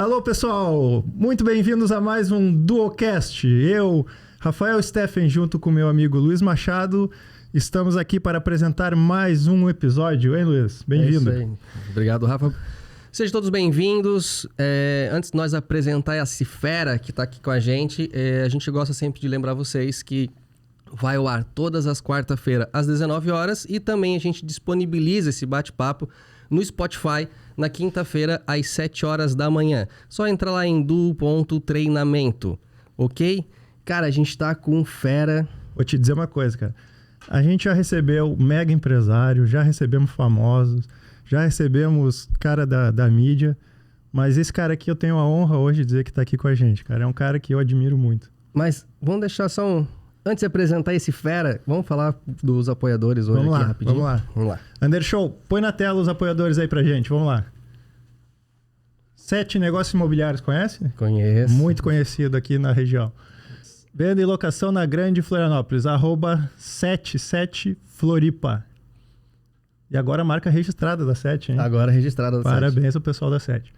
Alô, pessoal! Muito bem-vindos a mais um Duocast. Eu, Rafael Steffen, junto com meu amigo Luiz Machado, estamos aqui para apresentar mais um episódio. Hein, Luiz? Bem-vindo. É isso aí. Obrigado, Rafa. Sejam todos bem-vindos. Antes de nós apresentar essa fera que está aqui com a gente gosta sempre de lembrar vocês que vai ao ar todas as quarta-feiras às 19 horas e também a gente disponibiliza esse bate-papo no Spotify na quinta-feira às 7 horas da manhã. Só entra lá em duo.treinamento, ok? Cara, a gente tá com fera. Vou te dizer uma coisa, cara. A gente já recebeu mega empresário, já recebemos famosos, já recebemos cara da mídia, mas esse cara aqui eu tenho a honra hoje de dizer que tá aqui com a gente, cara. É um cara que eu admiro muito. Mas vamos deixar só um... Antes de apresentar esse fera, vamos falar dos apoiadores hoje aqui rapidinho? Vamos lá. Undershow, põe na tela os apoiadores aí pra gente, vamos lá. 7 Negócios Imobiliários, conhece? Conheço. Muito conhecido aqui na região. Venda e locação na Grande Florianópolis, @77Floripa. E agora a marca registrada da 7, hein? Agora registrada da 7. Parabéns ao pessoal da 7.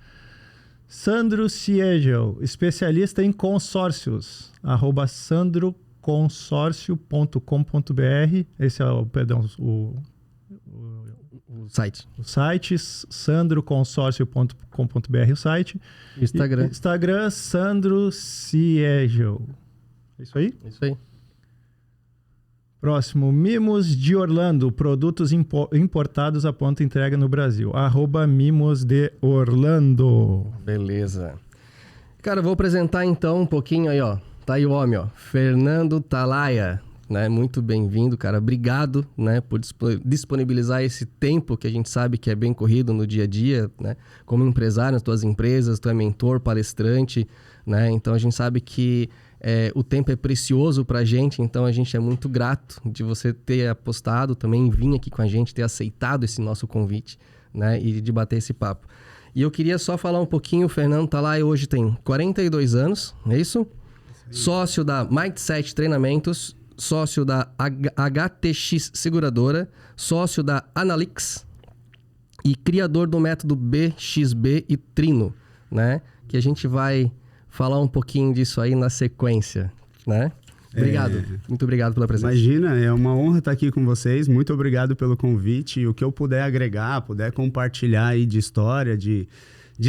Sandro Siegel, especialista em consórcios, @sandroconsórcio.com.br. Esse é o site. O site, sandroconsórcio.com.br, o site. Instagram, Sandro Siegel. É isso aí? Isso aí. Próximo, Mimos de Orlando, produtos importados a ponta entrega no Brasil. @Mimos de Orlando. Beleza. Cara, eu vou apresentar então um pouquinho aí, ó. Tá aí o homem, ó. Fernando Talaia, né? Muito bem-vindo, cara. Obrigado, né, por disponibilizar esse tempo que a gente sabe que é bem corrido no dia a dia, né? Como empresário nas tuas empresas, tu é mentor, palestrante, né? Então a gente sabe que o tempo é precioso pra gente, então a gente é muito grato de você ter apostado, também vir aqui com a gente, ter aceitado esse nosso convite, né? E de bater esse papo. E eu queria só falar um pouquinho, o Fernando Talaia hoje tem 42 anos, não é isso? Sócio da Mindset Treinamentos, sócio da HTX Seguradora, sócio da Analyx e criador do método BXB e Trino, né? Que a gente vai falar um pouquinho disso aí na sequência, né? Obrigado, muito obrigado pela presença. Imagina, é uma honra estar aqui com vocês, muito obrigado pelo convite, e o que eu puder agregar, puder compartilhar aí de história, de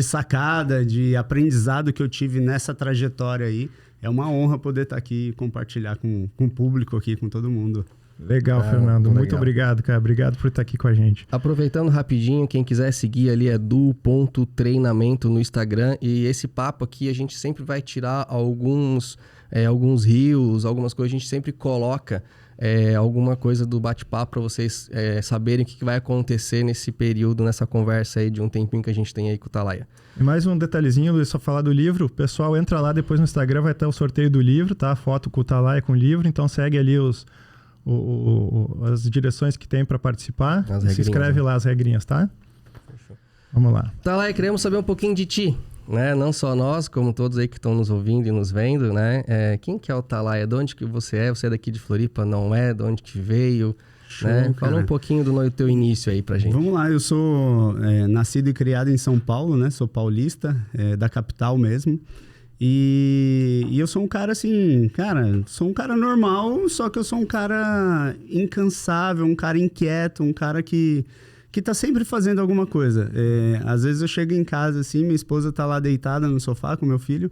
sacada, de aprendizado que eu tive nessa trajetória aí, é uma honra poder estar aqui e compartilhar com o público aqui, com todo mundo. Legal, Fernando. Muito obrigado, cara. Obrigado por estar aqui com a gente. Aproveitando rapidinho, quem quiser seguir ali é duo.treinamento no Instagram. E esse papo aqui a gente sempre vai tirar alguns reels, algumas coisas. A gente sempre coloca alguma coisa do bate-papo para vocês saberem o que vai acontecer nesse período, nessa conversa aí de um tempinho que a gente tem aí com o Talaia. E mais um detalhezinho, Luiz, só falar do livro. Pessoal, entra lá depois no Instagram, vai ter o sorteio do livro, tá? A foto com o Talaia com o livro. Então segue ali as direções que tem para participar. Se inscreve lá as regrinhas, tá? Fechou. Vamos lá. Talaia, queremos saber um pouquinho de ti, né? Não só nós, como todos aí que estão nos ouvindo e nos vendo, né? Quem que é o Talaia? De onde que você é? Você é daqui de Floripa? Não é? De onde que veio? Show, né? Fala um pouquinho do teu início aí pra gente. Vamos lá, eu sou nascido e criado em São Paulo, né? Sou paulista, da capital mesmo. E eu sou um cara assim, sou um cara normal, só que eu sou um cara incansável, um cara inquieto, um cara que tá sempre fazendo alguma coisa. Às vezes eu chego em casa assim, minha esposa tá lá deitada no sofá com meu filho,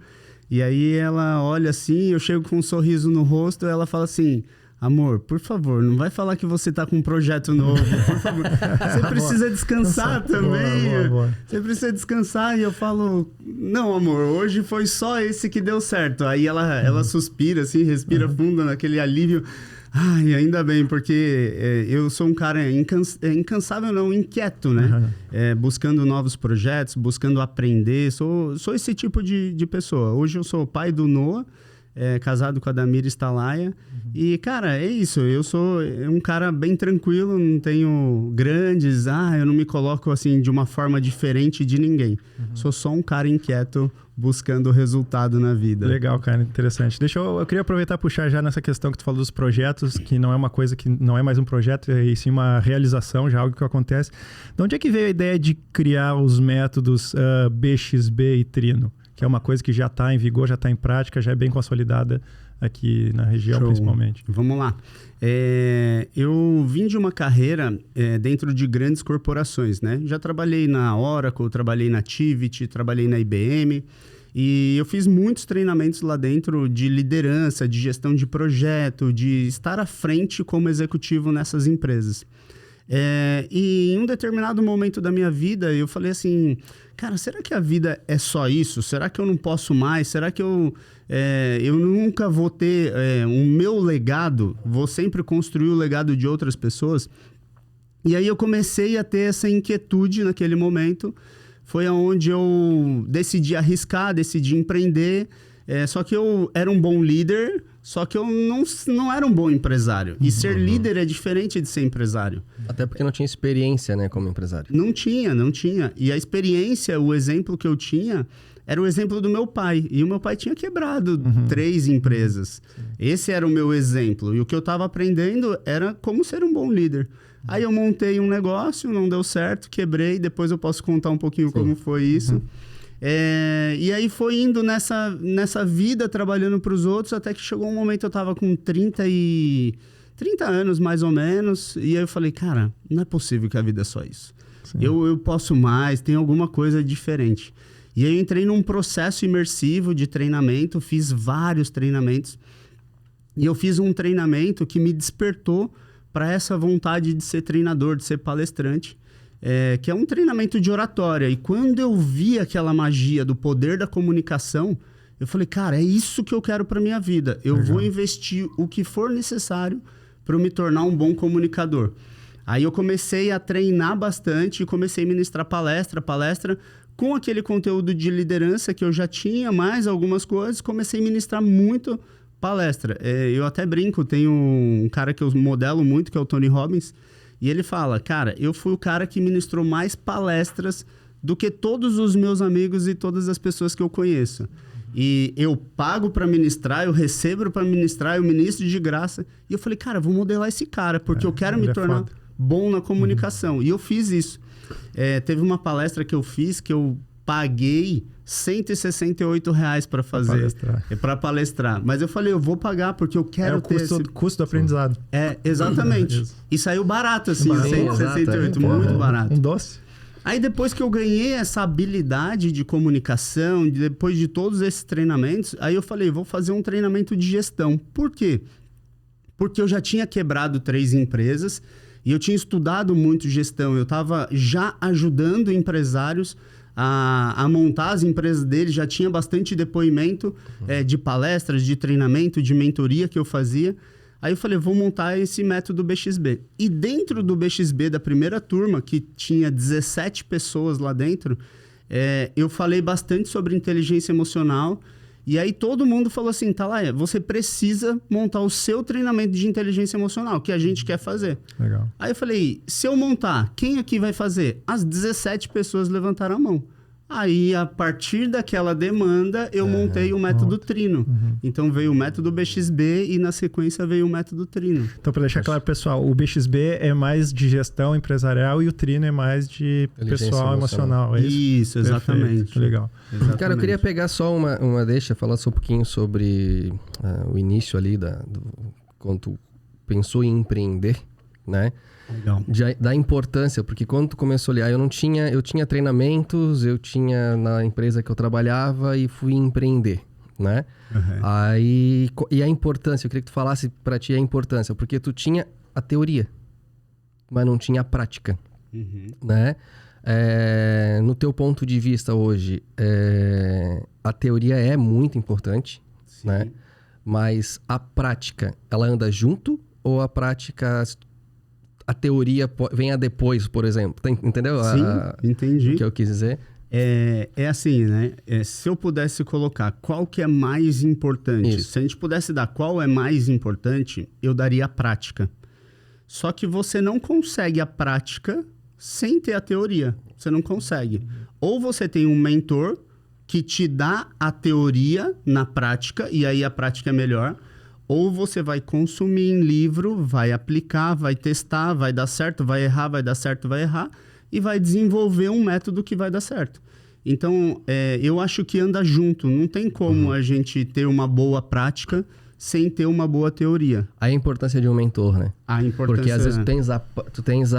e aí ela olha assim, eu chego com um sorriso no rosto, e ela fala assim: amor, por favor, não vai falar que você tá com um projeto novo, por favor. Você precisa descansar também. Boa. Você precisa descansar. E eu falo: não, amor, hoje foi só esse que deu certo. Aí ela suspira, assim, respira fundo naquele alívio. Ai, ainda bem, porque eu sou um cara incansável, não, inquieto, né? Buscando novos projetos, buscando aprender. Sou esse tipo de pessoa. Hoje eu sou pai do Noah, casado com a Damires Talaia. E, cara, é isso. Eu sou um cara bem tranquilo, não tenho grandes... eu não me coloco, assim, de uma forma diferente de ninguém. Sou só um cara inquieto, buscando resultado na vida. Legal, cara, interessante. Eu queria aproveitar e puxar já nessa questão que tu falou dos projetos, que não é uma coisa que não é mais um projeto, e sim uma realização, já algo que acontece. De onde é que veio a ideia de criar os métodos BXB e Trino? que é uma coisa que já está em vigor, já está em prática, já é bem consolidada aqui na região, principalmente. Vamos lá. Eu vim de uma carreira dentro de grandes corporações, né? Já trabalhei na Oracle, trabalhei na Tivit, trabalhei na IBM, e eu fiz muitos treinamentos lá dentro de liderança, de gestão de projeto, de estar à frente como executivo nessas empresas. E em um determinado momento da minha vida, eu falei assim, cara, será que a vida é só isso? Será que eu não posso mais? Será que eu nunca vou ter um meu legado? Vou sempre construir o legado de outras pessoas? E aí eu comecei a ter essa inquietude naquele momento. Foi onde eu decidi arriscar, decidi empreender. Só que eu era um bom líder, só que eu não era um bom empresário. E ser líder é diferente de ser empresário. Até porque não tinha experiência, né, como empresário. Não tinha. E a experiência, o exemplo que eu tinha, era o exemplo do meu pai. E o meu pai tinha quebrado 3 empresas. Esse era o meu exemplo. E o que eu estava aprendendo era como ser um bom líder. Aí eu montei um negócio, não deu certo, quebrei. Depois eu posso contar um pouquinho como foi isso. E aí foi indo nessa vida, trabalhando para os outros, até que chegou um momento, eu estava com 30 anos, mais ou menos, e aí eu falei, cara, não é possível que a vida é só isso. Eu posso mais, tem alguma coisa diferente. E aí eu entrei num processo imersivo de treinamento, fiz vários treinamentos, e eu fiz um treinamento que me despertou para essa vontade de ser treinador, de ser palestrante, que é um treinamento de oratória. E quando eu vi aquela magia do poder da comunicação, eu falei, cara, é isso que eu quero para minha vida. Eu vou investir o que for necessário para eu me tornar um bom comunicador. Aí eu comecei a treinar bastante e comecei a ministrar palestra com aquele conteúdo de liderança que eu já tinha, mais algumas coisas, comecei a ministrar muito palestra. Eu até brinco, tem um cara que eu modelo muito, que é o Tony Robbins, e ele fala, cara, eu fui o cara que ministrou mais palestras do que todos os meus amigos e todas as pessoas que eu conheço. E eu pago para ministrar, eu recebo para ministrar, eu ministro de graça. E eu falei, cara, vou modelar esse cara, porque eu quero me tornar bom na comunicação. E eu fiz isso. Teve uma palestra que eu fiz que eu paguei R$168 para fazer, para palestrar. Mas eu falei, eu vou pagar porque eu quero ter esse... custo do aprendizado. Exatamente. E saiu barato, assim, 168, muito barato. Um doce. Aí depois que eu ganhei essa habilidade de comunicação, depois de todos esses treinamentos, aí eu falei, vou fazer um treinamento de gestão. Por quê? Porque eu já tinha quebrado 3 empresas e eu tinha estudado muito gestão. Eu estava já ajudando empresários a montar as empresas deles, já tinha bastante depoimento de palestras, de treinamento, de mentoria que eu fazia. Aí eu falei, vou montar esse método BXB. E dentro do BXB, da primeira turma, que tinha 17 pessoas lá dentro, eu falei bastante sobre inteligência emocional. E aí todo mundo falou assim, Thalaia, você precisa montar o seu treinamento de inteligência emocional, que a gente quer fazer. Legal. Aí eu falei, se eu montar, quem aqui vai fazer? As 17 pessoas levantaram a mão. Aí, a partir daquela demanda, eu montei o método Trino. Então, veio o método BXB e, na sequência, veio o método Trino. Então, para deixar claro, pessoal, o BXB é mais de gestão empresarial e o Trino é mais de pessoal emocional. É isso? Isso, exatamente. Perfeito. Legal. Exatamente. Cara, eu queria pegar só uma deixa, falar só um pouquinho sobre o início ali, quando tu pensou em empreender, né? Legal. Da importância, porque quando tu começou ali, eu tinha treinamentos, eu tinha na empresa que eu trabalhava e fui empreender, né? E a importância, eu queria que tu falasse pra ti a importância, porque tu tinha a teoria, mas não tinha a prática, né? No teu ponto de vista hoje, a teoria é muito importante, né? Mas a prática, ela anda junto ou a prática... A teoria vem a depois, por exemplo. Entendeu? Sim, entendi. O que eu quis dizer? É assim, né? Se eu pudesse colocar qual que é mais importante, Isso. se a gente pudesse dar qual é mais importante, eu daria a prática. Só que você não consegue a prática sem ter a teoria. Você não consegue. Ou você tem um mentor que te dá a teoria na prática, e aí a prática é melhor. Ou você vai consumir em livro, vai aplicar, vai testar, vai dar certo, vai errar, vai dar certo, vai errar, e vai desenvolver um método que vai dar certo. Então, eu acho que anda junto. Não tem como a gente ter uma boa prática sem ter uma boa teoria. Aí a importância de um mentor, né? A importância... Porque às vezes tu tens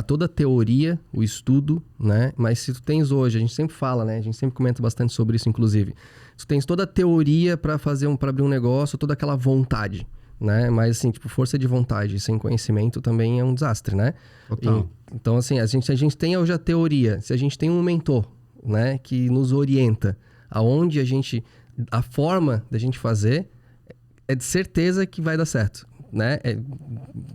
toda a teoria, o estudo, né? Mas se tu tens hoje, a gente sempre fala, né? A gente sempre comenta bastante sobre isso, inclusive. Tu tens toda a teoria para abrir um negócio, toda aquela vontade, né? Mas assim, tipo, força de vontade sem conhecimento também é um desastre, né? Total. Então, assim, a gente tem hoje a teoria. Se a gente tem um mentor, né? Que nos orienta aonde a forma da gente fazer, é de certeza que vai dar certo, né?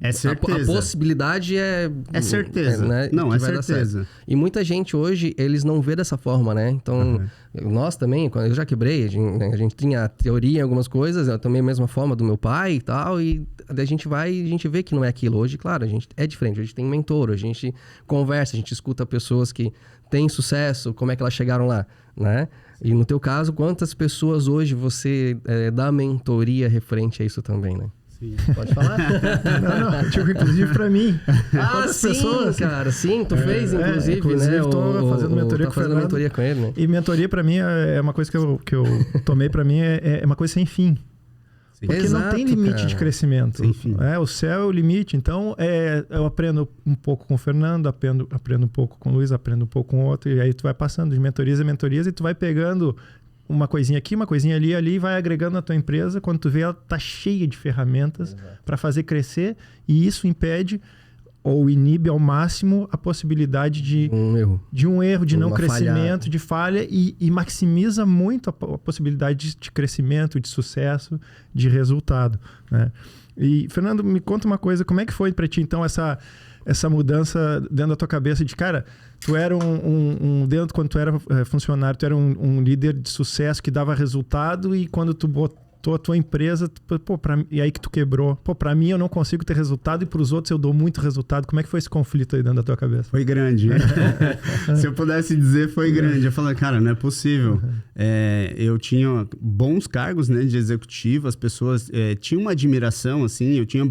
É certeza. A possibilidade é certeza. Né? Não, que é vai dar certeza. certo. E muita gente hoje, eles não vê dessa forma, né? Então, nós também, quando eu já quebrei, a gente tinha teoria em algumas coisas, eu também a mesma forma do meu pai e tal, e a gente vê que não é aquilo. Hoje, claro, a gente é diferente, a gente tem um mentor, a gente conversa, a gente escuta pessoas que têm sucesso, como é que elas chegaram lá, né? E no teu caso, quantas pessoas hoje você dá mentoria referente a isso também, né? Sim. Pode falar? Não, tipo, inclusive pra mim. Quantas sim, pessoas? Cara, sim, tu fez, inclusive, inclusive, né? tô fazendo mentoria com o Fernando. mentoria com ele, né? E mentoria pra mim é uma coisa que eu tomei pra mim, é uma coisa sem fim. Porque Exato, não tem limite cara. de crescimento. Sem fim. O céu é o limite. Então, eu aprendo um pouco com o Fernando, aprendo um pouco com o Luiz, aprendo um pouco com o outro. E aí tu vai passando de mentorias a mentorias e tu vai pegando uma coisinha aqui, uma coisinha ali, e vai agregando na tua empresa. Quando tu vê, ela tá cheia de ferramentas para fazer crescer. E isso impede ou inibe ao máximo a possibilidade de um erro, de não crescimento, de falha, e maximiza muito a possibilidade de crescimento, de sucesso, de resultado, né? E, Fernando, me conta uma coisa, como é que foi para ti, então, essa mudança dentro da tua cabeça de, cara, tu era quando tu era funcionário, tu era um líder de sucesso que dava resultado, e quando tu botou a tua empresa, e aí que tu quebrou. Pra mim eu não consigo ter resultado e pros outros eu dou muito resultado. Como é que foi esse conflito aí dentro da tua cabeça? Foi grande. Se eu pudesse dizer, foi grande. Eu falei, cara, não é possível. Eu tinha bons cargos, né, de executivo, as pessoas tinham uma admiração, assim, eu tinha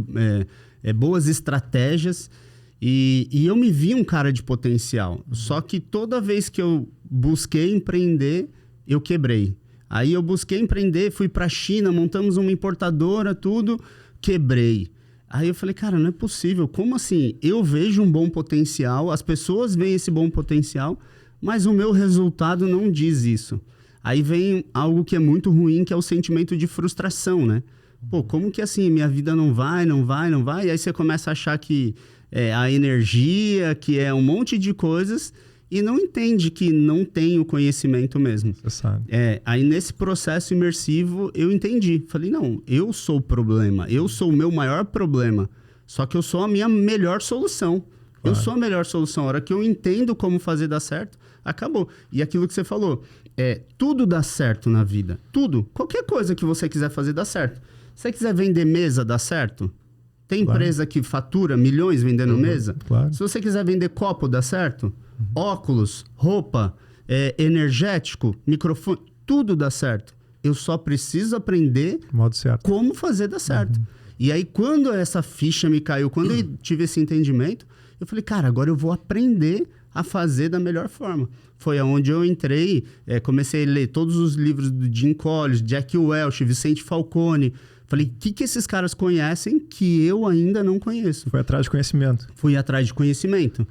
boas estratégias e eu me via um cara de potencial. Só que toda vez que eu busquei empreender, eu quebrei. Aí eu busquei empreender, fui para a China, montamos uma importadora, tudo, quebrei. Aí eu falei, cara, não é possível. Como assim? Eu vejo um bom potencial, as pessoas veem esse bom potencial, mas o meu resultado não diz isso. Aí vem algo que é muito ruim, que é o sentimento de frustração, né? Como que assim, minha vida não vai? E aí você começa a achar que a energia, que é um monte de coisas, e não entende que não tem o conhecimento mesmo. Você sabe. Aí nesse processo imersivo eu entendi. Falei, não, eu sou o problema. Eu sou o meu maior problema. Só que eu sou a minha melhor solução. Claro. Eu sou a melhor solução. A hora que eu entendo como fazer dar certo, acabou. E aquilo que você falou, tudo dá certo na vida. Tudo. Qualquer coisa que você quiser fazer dá certo. Se você quiser vender mesa, dá certo? Tem empresa que fatura milhões vendendo mesa? Claro. Se você quiser vender copo, dá certo? Óculos, roupa, energético, microfone, tudo dá certo. Eu só preciso aprender como fazer dar certo. E aí, quando essa ficha me caiu, quando eu tive esse entendimento, eu falei, cara, agora eu vou aprender a fazer da melhor forma. Foi aonde eu entrei, comecei a ler todos os livros do Jim Collins, Jack Welch, Vicente Falcone. Falei, o que esses caras conhecem que eu ainda não conheço? Foi atrás de conhecimento. Fui atrás de conhecimento.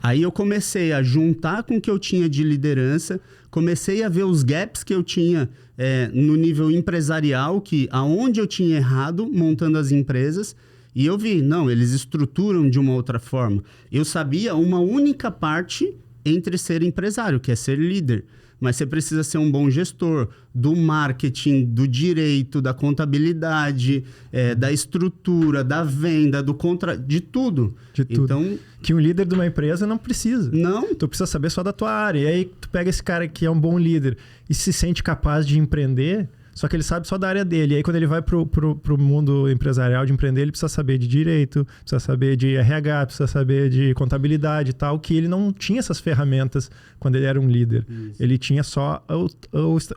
Aí eu comecei a juntar com o que eu tinha de liderança, comecei a ver os gaps que eu tinha no nível empresarial, aonde eu tinha errado montando as empresas, e eu vi, não, eles estruturam de uma outra forma. Eu sabia uma única parte entre ser empresário, que é ser líder. Mas você precisa ser um bom gestor do marketing, do direito, da contabilidade, da estrutura, da venda, de tudo. De tudo. Então, que um líder de uma empresa não precisa. Não. Tu precisa saber só da tua área. E aí tu pega esse cara que é um bom líder e se sente capaz de empreender, só que ele sabe só da área dele. E aí quando ele vai pro mundo empresarial de empreender, ele precisa saber de direito, precisa saber de RH, precisa saber de contabilidade e tal, que ele não tinha essas ferramentas quando ele era um líder. Isso. Ele tinha só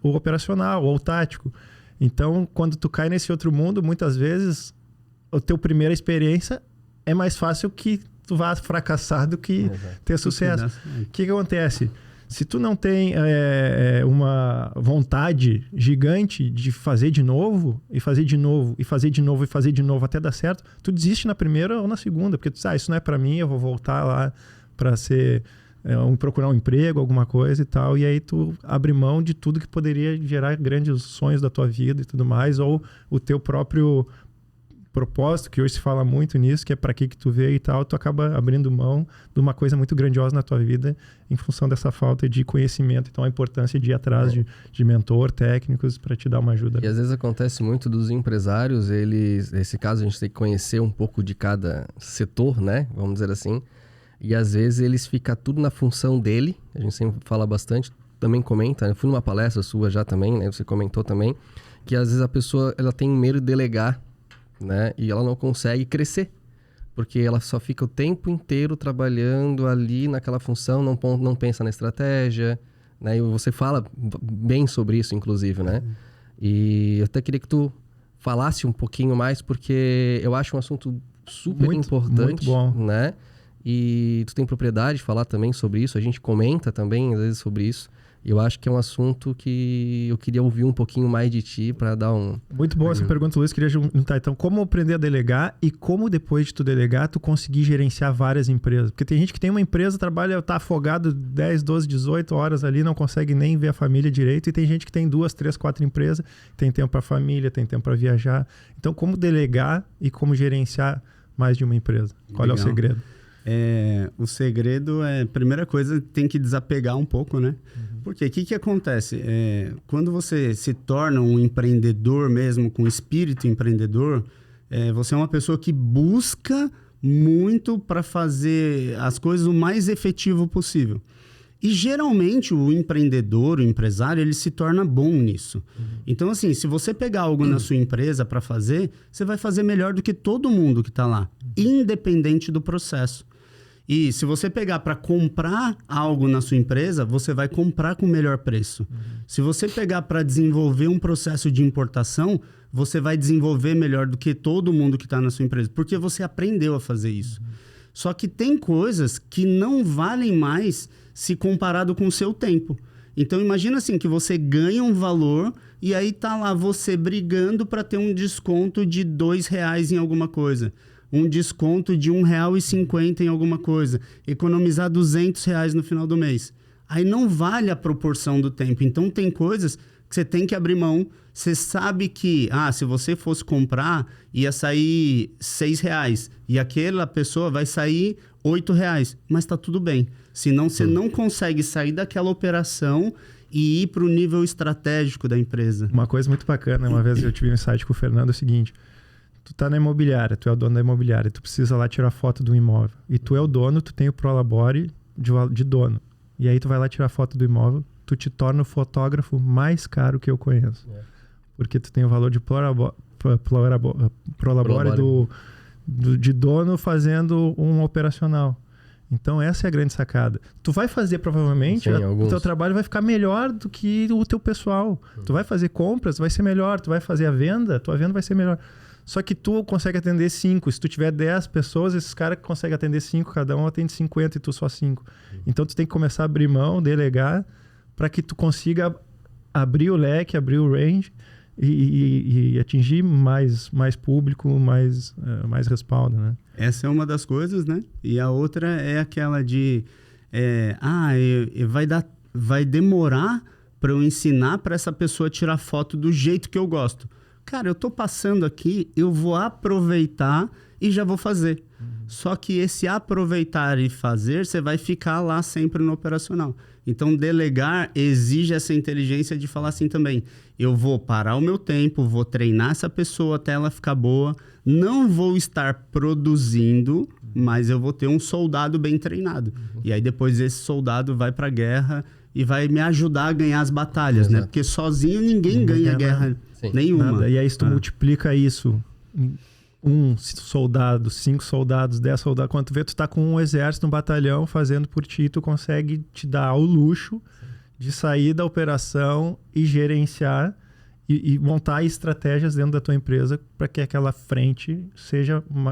o operacional, ou o tático. Então, quando tu cai nesse outro mundo, muitas vezes a tua primeira experiência é mais fácil que tu vá fracassar do que ter sucesso. O que acontece? Se tu não tem uma vontade gigante de fazer de novo, e fazer de novo, e fazer de novo, e fazer de novo até dar certo, tu desiste na primeira ou na segunda, porque tu diz, isso não é para mim, eu vou voltar lá para ser... procurar um emprego, alguma coisa e tal, e aí tu abre mão de tudo que poderia gerar grandes sonhos da tua vida e tudo mais, ou o teu próprio propósito, que hoje se fala muito nisso, que é para que tu veio e tal, tu acaba abrindo mão de uma coisa muito grandiosa na tua vida em função dessa falta de conhecimento. Então a importância de ir atrás de mentor, técnicos, para te dar uma ajuda. E às vezes acontece muito dos empresários, nesse caso a gente tem que conhecer um pouco de cada setor, né? Vamos dizer assim. E às vezes eles ficam tudo na função dele, a gente sempre fala bastante, também comenta, eu fui numa palestra sua já também, né? Você comentou também, que às vezes a pessoa ela tem medo de delegar, né? E ela não consegue crescer, porque ela só fica o tempo inteiro trabalhando ali naquela função, não pensa na estratégia, né? E você fala bem sobre isso, inclusive, né? E eu até queria que tu falasse um pouquinho mais, porque eu acho um assunto super importante, muito bom, né? E tu tem propriedade de falar também sobre isso, a gente comenta também às vezes sobre isso. E eu acho que é um assunto que eu queria ouvir um pouquinho mais de ti para dar um... Muito boa essa pergunta, Luiz. Queria juntar então como aprender a delegar e como depois de tu delegar, tu conseguir gerenciar várias empresas. Porque tem gente que tem uma empresa, trabalha, tá afogado 10, 12, 18 horas ali, não consegue nem ver a família direito. E tem gente que tem 2, 3, 4 empresas, tem tempo para família, tem tempo para viajar. Então como delegar e como gerenciar mais de uma empresa? Qual é o segredo? O segredo primeira coisa, tem que desapegar um pouco, né? Porque o que acontece? Quando você se torna um empreendedor mesmo, com espírito empreendedor, você é uma pessoa que busca muito para fazer as coisas o mais efetivo possível. E geralmente o empreendedor, o empresário, ele se torna bom nisso. Então, assim, se você pegar algo na sua empresa para fazer, você vai fazer melhor do que todo mundo que está lá, independente do processo. E se você pegar para comprar algo na sua empresa, você vai comprar com o melhor preço. Se você pegar para desenvolver um processo de importação, você vai desenvolver melhor do que todo mundo que está na sua empresa, porque você aprendeu a fazer isso. Só que tem coisas que não valem mais se comparado com o seu tempo. Então imagina assim, que você ganha um valor e aí tá lá você brigando para ter um desconto de R$2 em alguma coisa. Um desconto de R$1,50 em alguma coisa, economizar R$200 no final do mês. Aí não vale a proporção do tempo. Então tem coisas que você tem que abrir mão. Você sabe que, se você fosse comprar, ia sair R$6 e aquela pessoa vai sair R$8, mas tá tudo bem. Senão você não consegue sair daquela operação e ir para o nível estratégico da empresa. Uma coisa muito bacana, uma vez eu tive um insight com o Fernando, é o seguinte: tu tá na imobiliária, tu é o dono da imobiliária, tu precisa lá tirar foto do imóvel. E tu é o dono, tu tem o Prolabore de dono. E aí tu vai lá tirar foto do imóvel, tu te torna o fotógrafo mais caro que eu conheço. Porque tu tem o valor de Prolabore de dono fazendo um operacional. Então essa é a grande sacada. Tu vai fazer provavelmente, o teu trabalho vai ficar melhor do que o teu pessoal. Tu vai fazer compras, vai ser melhor. Tu vai fazer a venda, tua venda vai ser melhor. Só que tu consegue atender 5. Se tu tiver 10 pessoas, esses caras conseguem atender 5, cada um atende 50 e tu só 5. Então tu tem que começar a abrir mão, delegar, para que tu consiga abrir o leque, abrir o range e atingir mais público, mais respaldo, né? Essa é uma das coisas, né? E a outra é aquela de... vai demorar para eu ensinar para essa pessoa tirar foto do jeito que eu gosto. Cara, eu tô passando aqui, eu vou aproveitar e já vou fazer. Só que esse aproveitar e fazer, você vai ficar lá sempre no operacional. Então, delegar exige essa inteligência de falar assim também: eu vou parar o meu tempo, vou treinar essa pessoa até ela ficar boa, não vou estar produzindo, mas eu vou ter um soldado bem treinado. E aí depois esse soldado vai para a guerra e vai me ajudar a ganhar as batalhas, né? Porque sozinho ninguém ganha guerra nenhuma. Nada. E aí se tu multiplica isso em 1 soldado, 5 soldados, 10 soldados, quando tu vê, tu tá com um exército, um batalhão fazendo por ti, tu consegue te dar o luxo de sair da operação e gerenciar e montar estratégias dentro da tua empresa para que aquela frente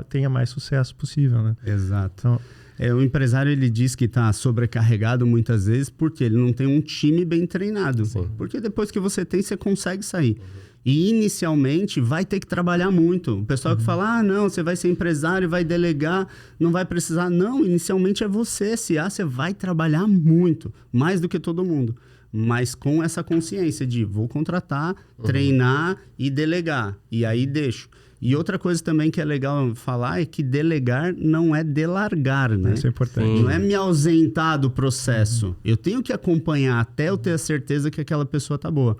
tenha mais sucesso possível, né? Exato. Então, O empresário, ele diz que está sobrecarregado muitas vezes porque ele não tem um time bem treinado. Sim. Porque depois que você tem, você consegue sair. E inicialmente vai ter que trabalhar muito. O pessoal que fala, não, você vai ser empresário, vai delegar, não vai precisar. Não, inicialmente é você, SA, você vai trabalhar muito, mais do que todo mundo. Mas com essa consciência de vou contratar, treinar e delegar. E aí deixo. E outra coisa também que é legal falar é que delegar não é delargar, né? Isso é importante. Não é me ausentar do processo. Eu tenho que acompanhar até eu ter a certeza que aquela pessoa tá boa.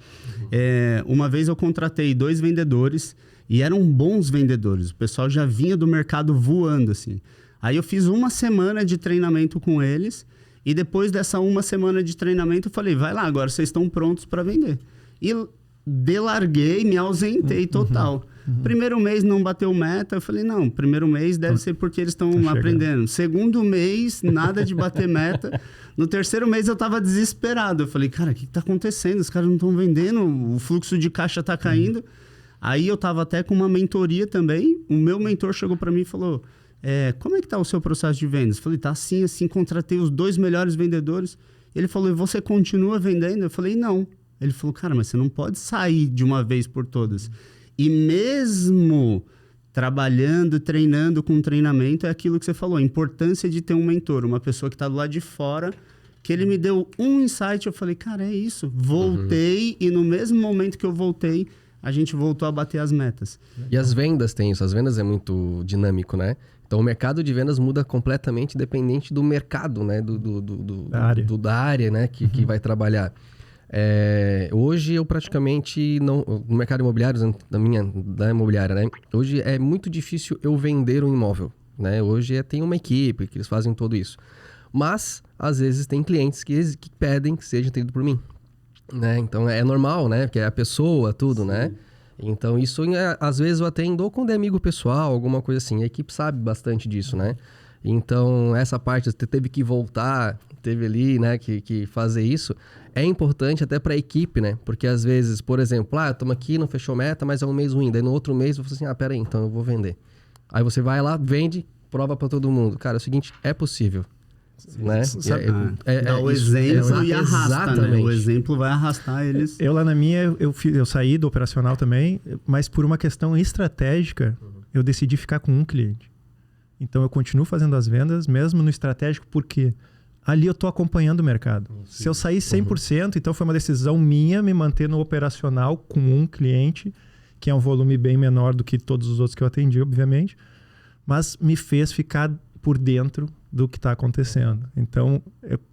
Uma vez eu contratei 2 vendedores e eram bons vendedores. O pessoal já vinha do mercado voando, assim. Aí eu fiz 1 semana de treinamento com eles e depois dessa 1 semana de treinamento eu falei, vai lá, agora vocês estão prontos para vender. E delarguei, me ausentei total. Primeiro mês não bateu meta, eu falei, não, primeiro mês deve ser porque eles estão aprendendo. Segundo mês, nada de bater meta. No terceiro mês eu tava desesperado. Eu falei, cara, o que tá acontecendo? Os caras não estão vendendo, o fluxo de caixa tá caindo. Aí eu tava até com uma mentoria também. O meu mentor chegou para mim e falou, como é que tá o seu processo de vendas? Eu falei, tá assim, contratei os 2 melhores vendedores. Ele falou, e você continua vendendo? Eu falei, não. Ele falou, cara, mas você não pode sair de uma vez por todas. E mesmo trabalhando, treinando com treinamento, é aquilo que você falou, a importância de ter um mentor, uma pessoa que está do lado de fora, que ele me deu um insight, eu falei, cara, é isso. Voltei e no mesmo momento que eu voltei, a gente voltou a bater as metas. E as vendas tem isso, as vendas é muito dinâmico, né? Então o mercado de vendas muda completamente dependente do mercado, né? Da área, né? Que vai trabalhar. Hoje eu praticamente não... No mercado imobiliário, da imobiliária, né? Hoje é muito difícil eu vender um imóvel, né? Hoje tem uma equipe que eles fazem tudo isso. Mas, às vezes, tem clientes que pedem que seja atendido por mim, né? Então é normal, né? Porque é a pessoa, tudo, Sim. né? Então isso, às vezes, eu atendo quando é amigo pessoal, alguma coisa assim. A equipe sabe bastante disso, né? Então, essa parte, você teve que voltar, teve ali, né, que fazer isso, é importante até para a equipe, né? Porque às vezes, por exemplo, estamos aqui, não fechou meta, mas é um mês ruim. Daí no outro mês, eu falo assim, peraí, então eu vou vender. Aí você vai lá, vende, prova para todo mundo. Cara, é o seguinte, é possível. Né? Dá o exemplo e arrasta, exatamente. Né? O exemplo vai arrastar eles. Eu lá na minha, eu saí do operacional também, mas por uma questão estratégica, eu decidi ficar com um cliente. Então eu continuo fazendo as vendas, mesmo no estratégico, porque ali eu estou acompanhando o mercado. Sim. Se eu sair 100%, então foi uma decisão minha me manter no operacional com um cliente, que é um volume bem menor do que todos os outros que eu atendi, obviamente, mas me fez ficar por dentro do que está acontecendo. Então,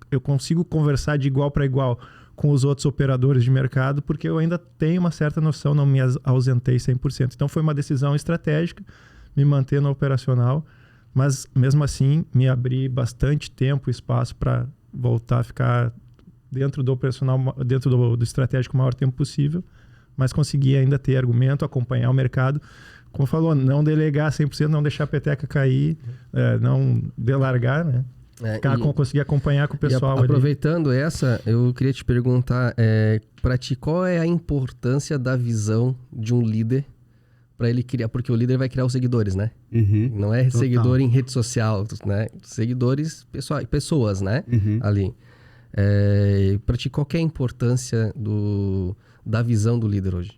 eu consigo conversar de igual para igual com os outros operadores de mercado, porque eu ainda tenho uma certa noção, não me ausentei 100%. Então, foi uma decisão estratégica, me manter no operacional, mas, mesmo assim, me abri bastante tempo e espaço para voltar a ficar dentro do operacional, dentro do estratégico o maior tempo possível, mas consegui ainda ter argumento, acompanhar o mercado. Como falou, não delegar 100%, não deixar a peteca cair, não delargar, né? Conseguir acompanhar com o pessoal. Aproveitando essa, eu queria te perguntar, para ti, qual é a importância da visão de um líder para ele criar? Porque o líder vai criar os seguidores, né? Não é seguidor em rede social, né? Seguidores pessoas, né? Ali. Para ti, qual que é a importância da visão do líder hoje?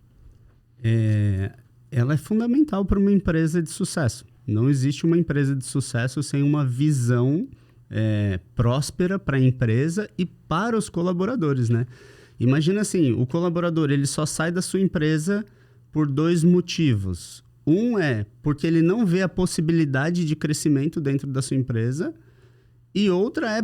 Ela é fundamental para uma empresa de sucesso. Não existe uma empresa de sucesso sem uma visão próspera para a empresa e para os colaboradores, né? Imagina assim, o colaborador ele só sai da sua empresa por 2 motivos. Um é porque ele não vê a possibilidade de crescimento dentro da sua empresa e outra é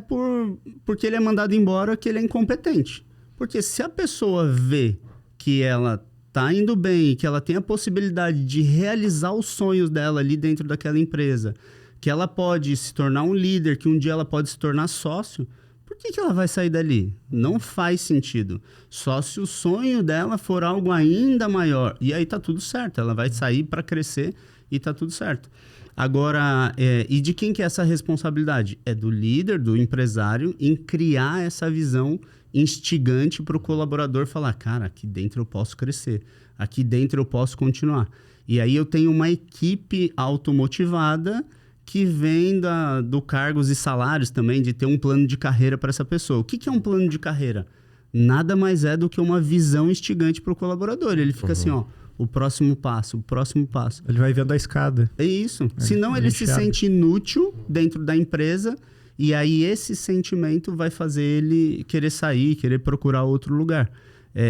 porque ele é mandado embora, que ele é incompetente. Porque se a pessoa vê que ela tá indo bem, que ela tem a possibilidade de realizar os sonhos dela ali dentro daquela empresa, que ela pode se tornar um líder, que um dia ela pode se tornar sócio, por que ela vai sair dali? Não faz sentido. Só se o sonho dela for algo ainda maior. E aí tá tudo certo, ela vai sair para crescer e tá tudo certo. Agora, e de quem que é essa responsabilidade? É do líder, do empresário, em criar essa visão instigante para o colaborador falar, cara, aqui dentro eu posso crescer, aqui dentro eu posso continuar. E aí eu tenho uma equipe automotivada que vem do cargos e salários também, de ter um plano de carreira para essa pessoa. O que é um plano de carreira? Nada mais é do que uma visão instigante para o colaborador. Ele fica assim, ó, o próximo passo, o próximo passo. Ele vai vendo a escada. É isso. Senão ele se sente inútil dentro da empresa e aí esse sentimento vai fazer ele querer sair, querer procurar outro lugar.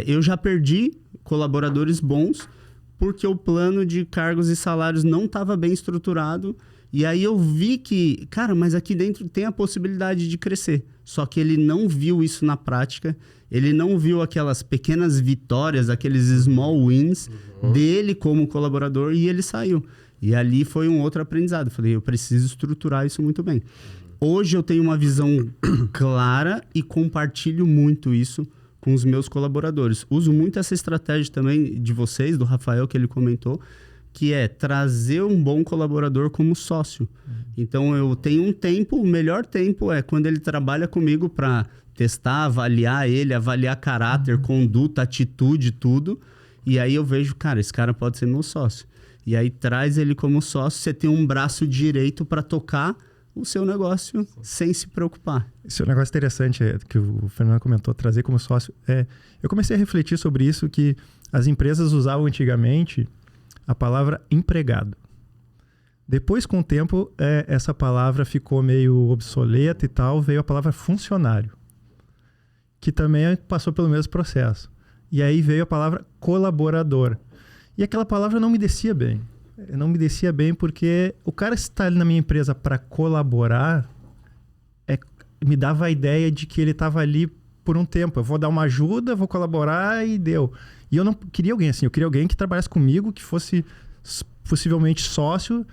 Eu já perdi colaboradores bons porque o plano de cargos e salários não estava bem estruturado. E aí eu vi que, cara, mas aqui dentro tem a possibilidade de crescer. Só que ele não viu isso na prática. Ele não viu aquelas pequenas vitórias, aqueles small wins dele como colaborador e ele saiu. E ali foi um outro aprendizado. Eu falei, eu preciso estruturar isso muito bem. Hoje eu tenho uma visão clara e compartilho muito isso com os meus colaboradores. Uso muito essa estratégia também de vocês, do Rafael, que ele comentou, que é trazer um bom colaborador como sócio. Então, eu tenho um tempo, o melhor tempo é quando ele trabalha comigo para testar, avaliar ele, avaliar caráter, conduta, atitude, tudo. E aí eu vejo, cara, esse cara pode ser meu sócio. E aí traz ele como sócio, você tem um braço direito para tocar o seu negócio sem se preocupar. Esse é um negócio interessante que o Fernando comentou, trazer como sócio. Eu comecei a refletir sobre isso, que as empresas usavam antigamente a palavra empregado. Depois, com o tempo, essa palavra ficou meio obsoleta e tal, veio a palavra funcionário, que também passou pelo mesmo processo. E aí veio a palavra colaborador. E aquela palavra não me descia bem. Não me descia bem porque o cara está ali na minha empresa para colaborar, me dava a ideia de que ele estava ali por um tempo. Eu vou dar uma ajuda, vou colaborar e deu. E eu não queria alguém assim. Eu queria alguém que trabalhasse comigo, que fosse possivelmente sócio.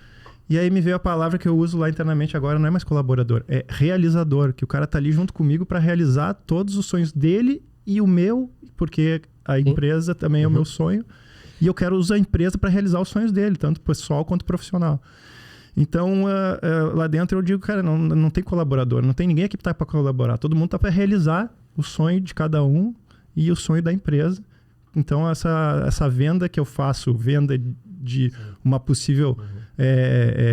E aí me veio a palavra que eu uso lá internamente agora, não é mais colaborador, é realizador. Que o cara está ali junto comigo para realizar todos os sonhos dele e o meu, porque a empresa também é o meu sonho. E eu quero usar a empresa para realizar os sonhos dele, tanto pessoal quanto profissional. Então, lá dentro eu digo, cara, não tem colaborador, não tem ninguém aqui que está para colaborar. Todo mundo está para realizar o sonho de cada um e o sonho da empresa. Então, essa venda que eu faço, venda de uma possível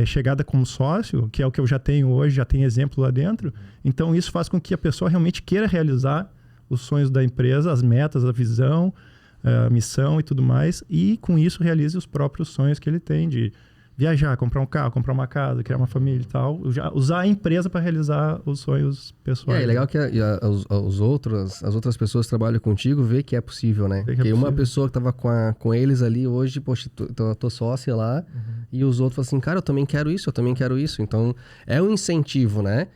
chegada como sócio, que é o que eu já tenho hoje, já tem exemplo lá dentro. Então, isso faz com que a pessoa realmente queira realizar os sonhos da empresa, as metas, a visão, a missão e tudo mais, e com isso realize os próprios sonhos que ele tem de viajar, comprar um carro, comprar uma casa, criar uma família e tal, usar a empresa para realizar os sonhos pessoais. É legal que as outras pessoas que trabalham contigo vê que é possível, né? Porque uma pessoa que estava com eles ali hoje, poxa, tô sócia lá, e os outros falam assim, cara, eu também quero isso. Então, é um incentivo, né?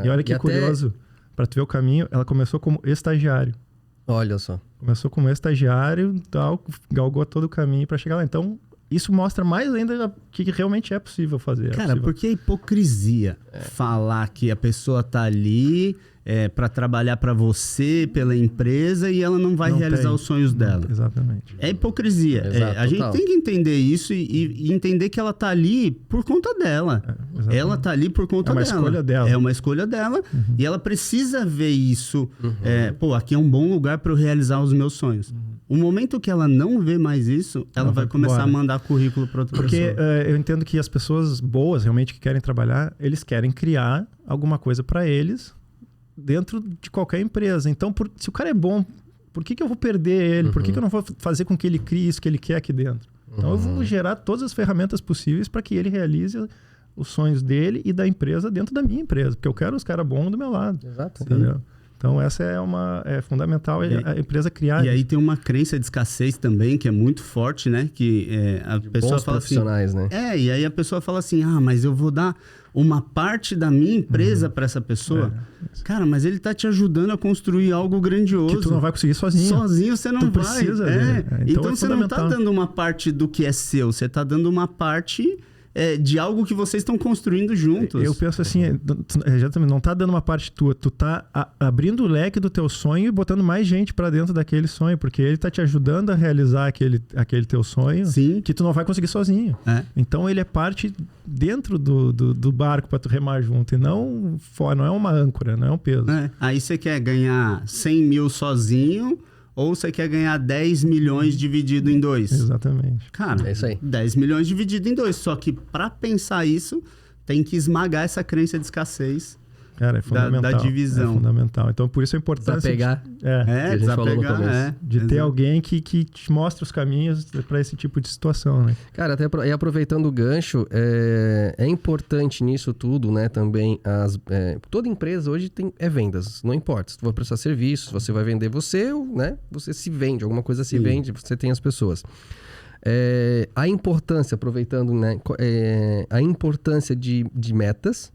E olha que curioso, para tu ver o caminho, ela começou como estagiário. Olha só. Começou como estagiário, tal, galgou todo o caminho para chegar lá. Então, isso mostra mais ainda que realmente é possível fazer. Cara, porque é hipocrisia falar que a pessoa tá ali para trabalhar para você, pela empresa, e ela não vai realizar os sonhos dela. Exatamente. É hipocrisia. A gente tem que entender isso e entender que ela tá ali por conta dela. Ela tá ali por conta dela. É uma escolha dela. É uma escolha dela e ela precisa ver isso. Aqui é um bom lugar para eu realizar os meus sonhos. O momento que ela não vê mais isso, ela vai começar a mandar currículo para outra pessoa. Porque eu entendo que as pessoas boas, realmente, que querem trabalhar, eles querem criar alguma coisa para eles dentro de qualquer empresa. Então, se o cara é bom, por que eu vou perder ele? Por que eu não vou fazer com que ele crie isso que ele quer aqui dentro? Então, eu vou gerar todas as ferramentas possíveis para que ele realize os sonhos dele e da empresa dentro da minha empresa. Porque eu quero os caras bons do meu lado. Exato. Entendeu? Então, essa é fundamental a empresa criar. E aí tem uma crença de escassez também, que é muito forte, né? Que a pessoa fala profissionais, assim, né? E aí a pessoa fala assim, mas eu vou dar uma parte da minha empresa para essa pessoa. Cara, mas ele tá te ajudando a construir algo grandioso. Que tu não vai conseguir sozinho. Sozinho você não vai. Precisa dele. Então você não tá dando uma parte do que é seu, você tá dando uma parte de algo que vocês estão construindo juntos. Eu penso assim, não tá dando uma parte tua, tu tá abrindo o leque do teu sonho e botando mais gente para dentro daquele sonho, porque ele tá te ajudando a realizar aquele teu sonho. Sim. Que tu não vai conseguir sozinho. Então ele é parte dentro do barco para tu remar junto e não fora, não é uma âncora, não é um peso. Aí você quer ganhar 100 mil sozinho ou você quer ganhar 10 milhões dividido em 2? Exatamente. Cara, é isso aí. 10 milhões dividido em 2. Só que para pensar isso, tem que esmagar essa crença de escassez. Cara, é fundamental. Da divisão. É fundamental. Então, por isso a importância Desapegar. De ter alguém que te mostre os caminhos para esse tipo de situação, né? Cara, e aproveitando o gancho, é importante nisso tudo, né? Também, toda empresa hoje é vendas, não importa. Se tu for prestar serviço, você vai vender né? Você se vende, alguma coisa se vende, você tem as pessoas. A importância, aproveitando, né? A importância de metas,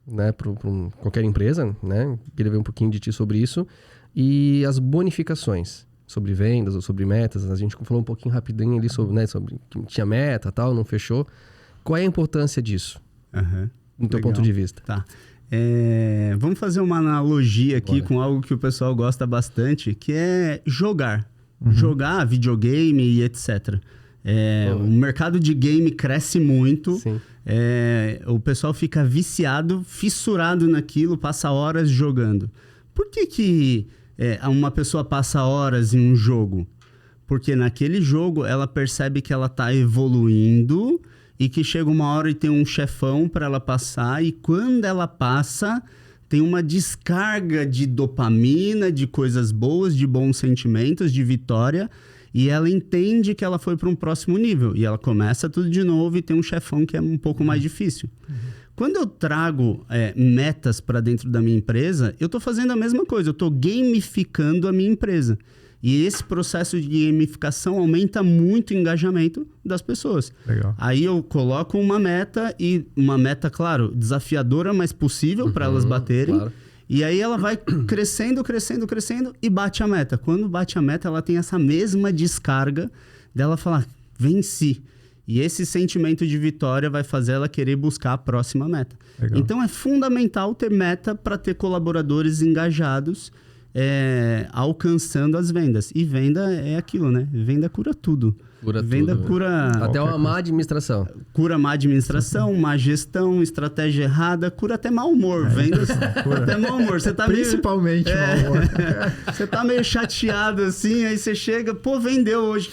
né, para qualquer empresa, né? Queria ver um pouquinho de ti sobre isso. E as bonificações sobre vendas ou sobre metas. A gente falou um pouquinho rapidinho ali sobre, né, sobre que tinha meta, tal, não fechou. Qual é a importância disso? No teu ponto de vista? Tá. Vamos fazer uma analogia aqui com algo que o pessoal gosta bastante, que é jogar. Jogar videogame e etc. O mercado de game cresce muito. Sim. O pessoal fica viciado, fissurado naquilo, passa horas jogando. Por que uma pessoa passa horas em um jogo? Porque naquele jogo ela percebe que ela está evoluindo e que chega uma hora e tem um chefão para ela passar, e quando ela passa, tem uma descarga de dopamina, de coisas boas, de bons sentimentos, de vitória. E ela entende que ela foi para um próximo nível. E ela começa tudo de novo e tem um chefão que é um pouco mais difícil. Quando eu trago metas para dentro da minha empresa, eu estou fazendo a mesma coisa. Eu estou gamificando a minha empresa. E esse processo de gamificação aumenta muito o engajamento das pessoas. Legal. Aí eu coloco uma meta, e uma meta, claro, desafiadora, mas possível para elas baterem. Claro. E aí ela vai crescendo, crescendo, crescendo e bate a meta. Quando bate a meta, ela tem essa mesma descarga dela falar, venci. E esse sentimento de vitória vai fazer ela querer buscar a próxima meta. Legal. Então é fundamental ter meta para ter colaboradores engajados, alcançando as vendas. E venda é aquilo, né? Venda cura tudo. Venda cura... Até uma má administração. Cura má administração, má gestão, estratégia errada, cura até mau humor. Vendas cura até mau humor. Você tá principalmente mau humor. Você tá meio chateado assim, aí você chega, vendeu hoje.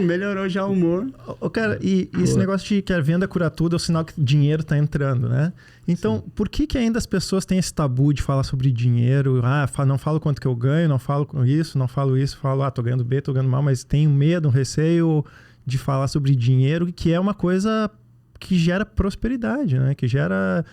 Melhorou já o humor. Cara, e esse negócio de que a venda cura tudo é o sinal que dinheiro tá entrando, né? Então, por que ainda as pessoas têm esse tabu de falar sobre dinheiro? Não falo quanto que eu ganho, não falo isso, não falo isso, falo, tô ganhando bem, tô ganhando mal, mas tenho medo, um receio de falar sobre dinheiro, que é uma coisa que gera prosperidade, né? Que gera...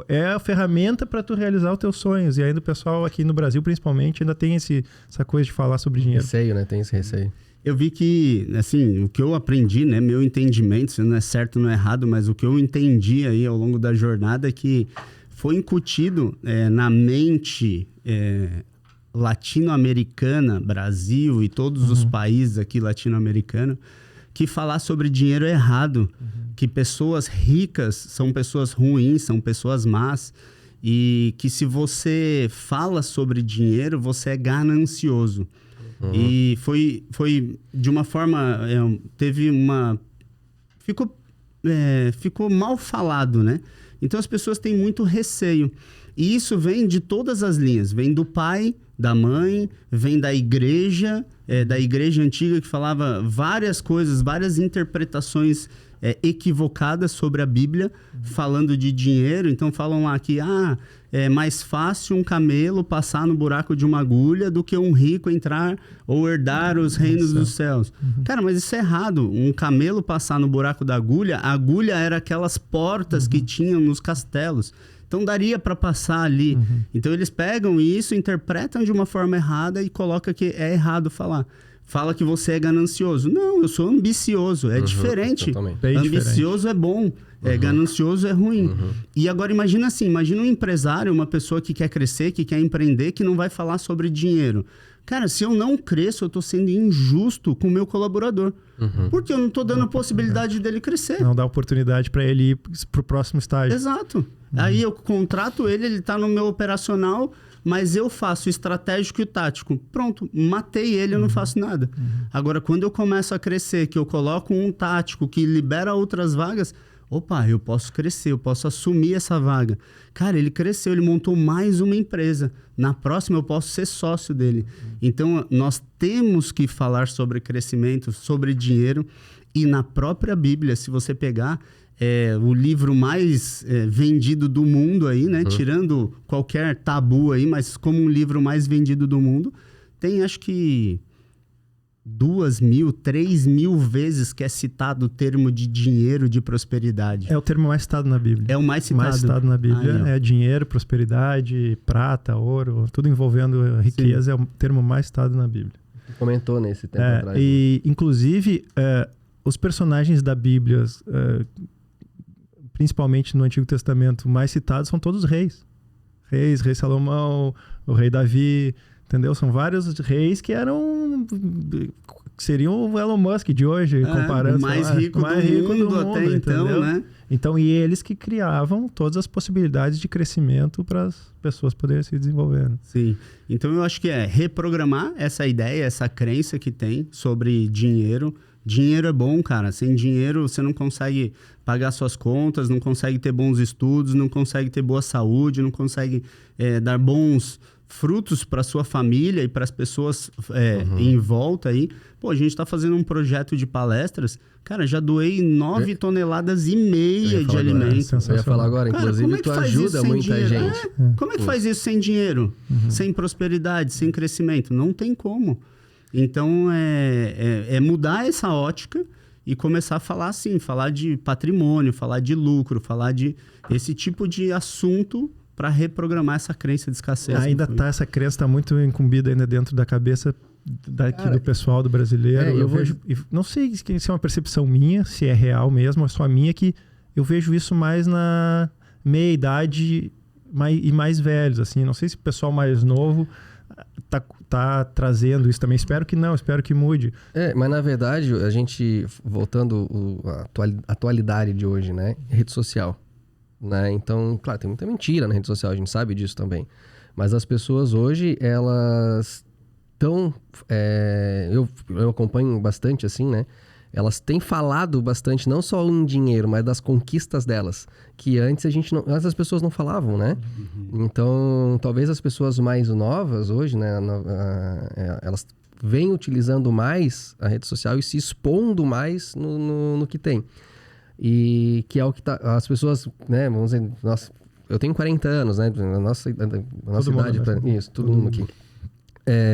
é a ferramenta para tu realizar os teus sonhos. E ainda o pessoal aqui no Brasil, principalmente, ainda tem essa coisa de falar sobre dinheiro. Receio, né? Tem esse receio. Eu vi que, assim, o que eu aprendi, né? Meu entendimento, se não é certo, não é errado, mas o que eu entendi aí ao longo da jornada é que foi incutido na mente latino-americana, Brasil e todos os países aqui latino-americanos, que falar sobre dinheiro é errado. Que pessoas ricas são pessoas ruins, são pessoas más. E que se você fala sobre dinheiro, você é ganancioso. E foi de uma forma... Ficou mal falado, né? Então as pessoas têm muito receio. E isso vem de todas as linhas. Vem do pai, da mãe, vem da igreja antiga, que falava várias coisas, várias interpretações equivocadas sobre a Bíblia, falando de dinheiro. Então falam lá que é mais fácil um camelo passar no buraco de uma agulha do que um rico entrar ou herdar os reinos dos céus. Cara, mas isso é errado. Um camelo passar no buraco da agulha, a agulha era aquelas portas que tinham nos castelos. Então daria para passar ali. Então eles pegam isso, interpretam de uma forma errada e colocam que é errado falar. Fala que você é ganancioso. Não, eu sou ambicioso. É diferente. Ambicioso é bom. Ganancioso é ruim. E agora imagina um empresário, uma pessoa que quer crescer, que quer empreender, que não vai falar sobre dinheiro. Cara, se eu não cresço, eu estou sendo injusto com o meu colaborador. Porque eu não estou dando a possibilidade dele crescer. Não dá oportunidade para ele ir para o próximo estágio. Exato. Aí eu contrato ele está no meu operacional, mas eu faço o estratégico e o tático. Pronto, matei ele, eu não faço nada. Agora, quando eu começo a crescer, que eu coloco um tático que libera outras vagas, Opa, eu posso crescer, eu posso assumir essa vaga. Cara, ele cresceu, ele montou mais uma empresa. Na próxima eu posso ser sócio dele. Então, nós temos que falar sobre crescimento, sobre dinheiro. E na própria Bíblia, se você pegar o livro mais vendido do mundo aí, né? Tirando qualquer tabu aí, mas como um livro mais vendido do mundo, tem acho que 2.000, 3.000 vezes que é citado o termo de dinheiro, de prosperidade. É o termo mais citado na Bíblia. É o mais citado. Mais citado na Bíblia é dinheiro, prosperidade, prata, ouro, tudo envolvendo riqueza. Sim. É o termo mais citado na Bíblia. Comentou nesse tempo atrás. E, inclusive, os personagens da Bíblia, principalmente no Antigo Testamento, mais citados são todos reis. Rei Salomão, o rei Davi, entendeu? São vários reis que seriam o Elon Musk de hoje, comparando. O mais rico do mundo até então, né? Então, e eles que criavam todas as possibilidades de crescimento para as pessoas poderem se desenvolver. Né? Sim. Então, eu acho que reprogramar essa ideia, essa crença que tem sobre dinheiro. Dinheiro é bom, cara. Sem dinheiro, você não consegue pagar suas contas, não consegue ter bons estudos, não consegue ter boa saúde, não consegue dar bons frutos para sua família e para as pessoas em volta aí. Pô, a gente está fazendo um projeto de palestras. Cara, já doei 9 toneladas e meia de alimentos. Eu ia falar agora, inclusive, tu ajuda muita gente. Como é que faz isso sem dinheiro? Sem prosperidade, sem crescimento? Não tem como. Então, é mudar essa ótica e começar a falar assim, falar de patrimônio, falar de lucro, falar de esse tipo de assunto para reprogramar essa crença de escassez. Essa crença está muito incumbida ainda dentro da cabeça do pessoal, do brasileiro. Eu vejo, não sei se é uma percepção minha, se é real mesmo, é só minha, que eu vejo isso mais na meia-idade e mais velhos, assim. Não sei se o pessoal mais novo tá trazendo isso também. Espero que não, espero que mude. Mas na verdade, a gente, voltando à atualidade de hoje, né? Rede social. Né? Então, claro, tem muita mentira na rede social, a gente sabe disso também. Mas as pessoas hoje, elas estão... eu acompanho bastante, assim, né? Elas têm falado bastante, não só em dinheiro, mas das conquistas delas. Que antes as pessoas não falavam, né? Então, talvez as pessoas mais novas hoje, né? Elas vêm utilizando mais a rede social e se expondo mais no que tem. E que é o que as pessoas, né? Vamos dizer, eu tenho 40 anos, né? A nossa idade, isso, todo mundo aqui.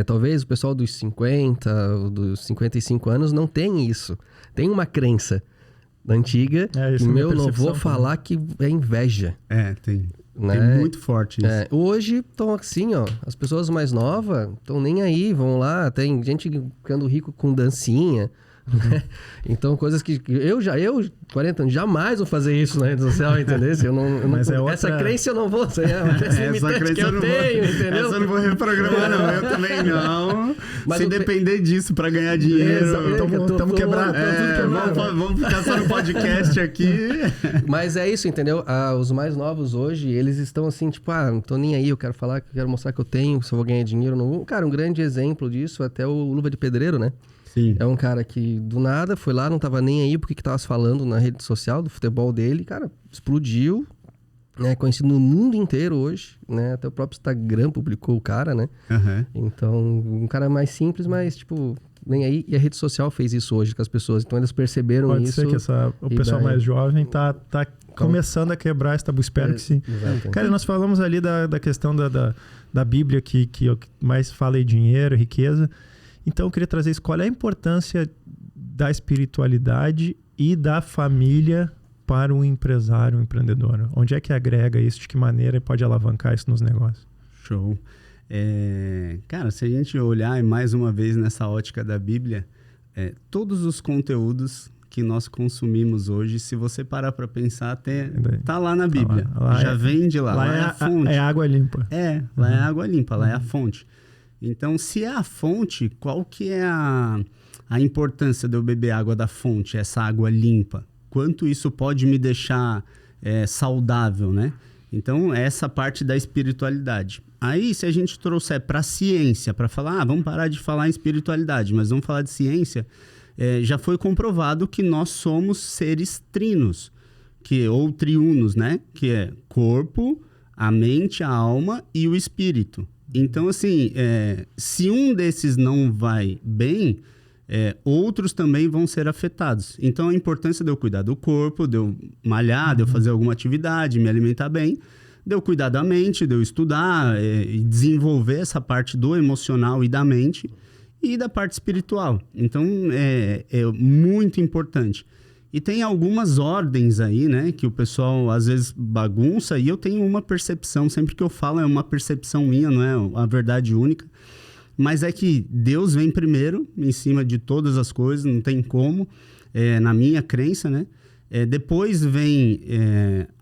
Talvez o pessoal dos 50, dos 55 anos não tem isso. Tem uma crença antiga que não vou falar que é inveja. Tem. Né? Tem muito forte isso. Hoje estão assim, ó. As pessoas mais novas estão nem aí, vão lá. Tem gente ficando rico com dancinha. Então, coisas que eu 40 anos, jamais vou fazer isso na rede social, entendeu? Essa crença eu não vou, essa crença que eu tenho, entendeu? Essa eu não vou reprogramar, não. Eu também não. Mas se depender disso pra ganhar dinheiro, estamos quebrados. Vamos ficar só no podcast aqui. Mas é isso, entendeu? Os mais novos hoje, eles estão assim, tipo, não tô nem aí, eu quero falar, quero mostrar que eu tenho, se eu vou ganhar dinheiro ou não. Cara, um grande exemplo disso é até o Luva de Pedreiro, né? Sim. É um cara que do nada foi lá, não tava nem aí porque que tava falando na rede social do futebol dele, cara, explodiu, né? Conhecido no mundo inteiro hoje, né? Até o próprio Instagram publicou o cara, né? Então, um cara mais simples, mas tipo, nem aí. E a rede social fez isso hoje com as pessoas, então eles perceberam isso. Pode ser que o pessoal mais jovem tá começando a quebrar esse tabu, espero que sim. Exato. Cara, nós falamos ali da questão da Bíblia que mais fala em dinheiro, riqueza. Então, eu queria trazer isso. Qual é a importância da espiritualidade e da família para um empresário, um empreendedor? Onde é que agrega isso? De que maneira pode alavancar isso nos negócios? Show. Cara, se a gente olhar mais uma vez nessa ótica da Bíblia, todos os conteúdos que nós consumimos hoje, se você parar para pensar, tá lá na Bíblia. Já vem de lá. Lá é a fonte. É água limpa. Lá é água limpa, lá é a fonte. Então, se é a fonte, qual que é a importância de eu beber água da fonte, essa água limpa? Quanto isso pode me deixar saudável, né? Então, essa parte da espiritualidade. Aí, se a gente trouxer para a ciência, para falar, vamos parar de falar em espiritualidade, mas vamos falar de ciência, já foi comprovado que nós somos seres trinos. ou triunos, né? Que é corpo, a mente, a alma e o espírito. Então, assim, se um desses não vai bem, outros também vão ser afetados. Então, a importância de eu cuidar do corpo, de eu malhar, de eu fazer alguma atividade, me alimentar bem, de eu cuidar da mente, de eu estudar e desenvolver essa parte do emocional e da mente e da parte espiritual. Então, é muito importante. E tem algumas ordens aí, né, que o pessoal às vezes bagunça, e eu tenho uma percepção, sempre que eu falo é uma percepção minha, não é a verdade única, mas é que Deus vem primeiro, em cima de todas as coisas, não tem como, na minha crença, né? Depois vem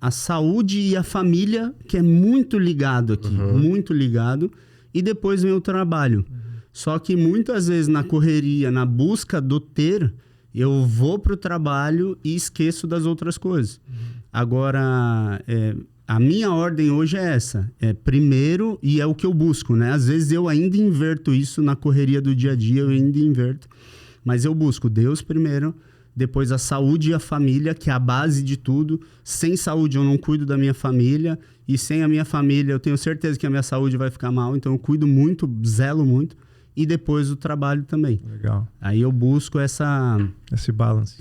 a saúde e a família, que é muito ligado aqui, muito ligado, e depois vem o trabalho. Só que muitas vezes na correria, na busca do ter, eu vou para o trabalho e esqueço das outras coisas. Agora, a minha ordem hoje é essa. Primeiro, e é o que eu busco, né? Às vezes eu ainda inverto isso na correria do dia a dia, eu ainda inverto. Mas eu busco Deus primeiro, depois a saúde e a família, que é a base de tudo. Sem saúde eu não cuido da minha família, e sem a minha família eu tenho certeza que a minha saúde vai ficar mal, então eu cuido muito, zelo muito. E depois o trabalho também. Legal. Aí eu busco esse balance.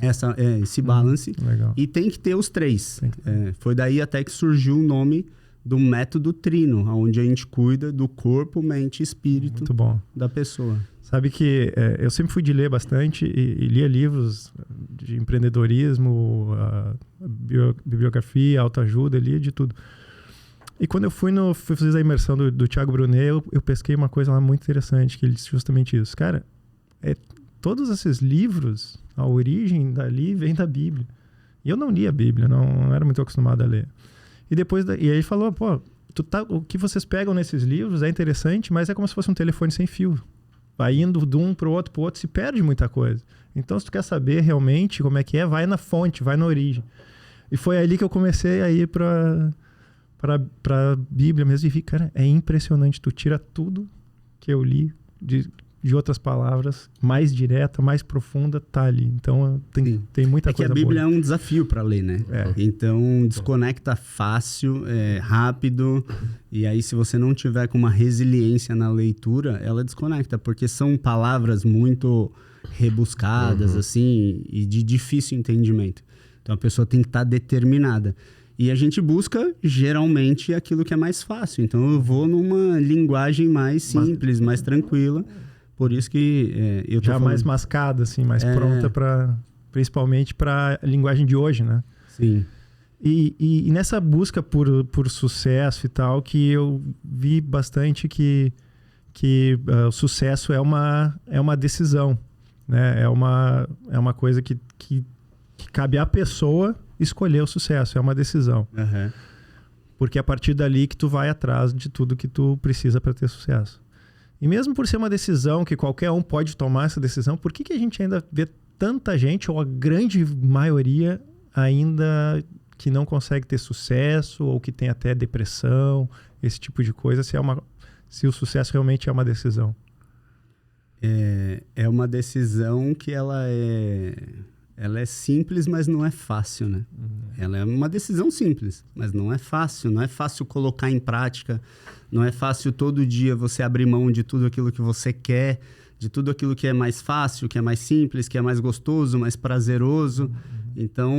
Esse balance. Legal. E tem que ter os três. Foi daí até que surgiu o nome do método Trino, onde a gente cuida do corpo, mente e espírito Muito bom. da pessoa. Sabe que eu sempre fui de ler bastante e lia livros de empreendedorismo, bibliografia, autoajuda, lia de tudo. E quando eu fui fazer a imersão do Thiago Brunet, eu pesquei uma coisa lá muito interessante, que ele disse justamente isso. Cara, todos esses livros, a origem dali vem da Bíblia. E eu não li a Bíblia, não era muito acostumado a ler. E aí ele falou, pô, o que vocês pegam nesses livros é interessante, mas é como se fosse um telefone sem fio. Vai indo de um para o outro, se perde muita coisa. Então, se tu quer saber realmente como é que vai na fonte, vai na origem. E foi ali que eu comecei a ir para Bíblia mesmo e vi, cara, é impressionante. Tu tira tudo que eu li de outras palavras, mais direta, mais profunda, tá ali. Então tem muita coisa boa. É que a Bíblia é um desafio para ler, né? Então desconecta fácil, rápido, e aí se você não tiver com uma resiliência na leitura, ela desconecta, porque são palavras muito rebuscadas, assim, e de difícil entendimento. Então a pessoa tem que estar determinada. E a gente busca, geralmente, aquilo que é mais fácil. Então, eu vou numa linguagem mais simples, mais tranquila. Por isso que eu tô mais mascada, assim, mais pronta, principalmente para a linguagem de hoje, né? Sim. E nessa busca por sucesso e tal, que eu vi bastante que o sucesso é uma decisão, né? É uma coisa que cabe à pessoa escolher o sucesso, é uma decisão. Porque é a partir dali que tu vai atrás de tudo que tu precisa para ter sucesso. E mesmo por ser uma decisão que qualquer um pode tomar essa decisão, por que a gente ainda vê tanta gente, ou a grande maioria ainda, que não consegue ter sucesso, ou que tem até depressão, esse tipo de coisa, se o sucesso realmente é uma decisão? É uma decisão que ela é simples, mas não é fácil, né? Ela é uma decisão simples, mas não é fácil. Não é fácil colocar em prática. Não é fácil todo dia você abrir mão de tudo aquilo que você quer, de tudo aquilo que é mais fácil, que é mais simples, que é mais gostoso, mais prazeroso. Então,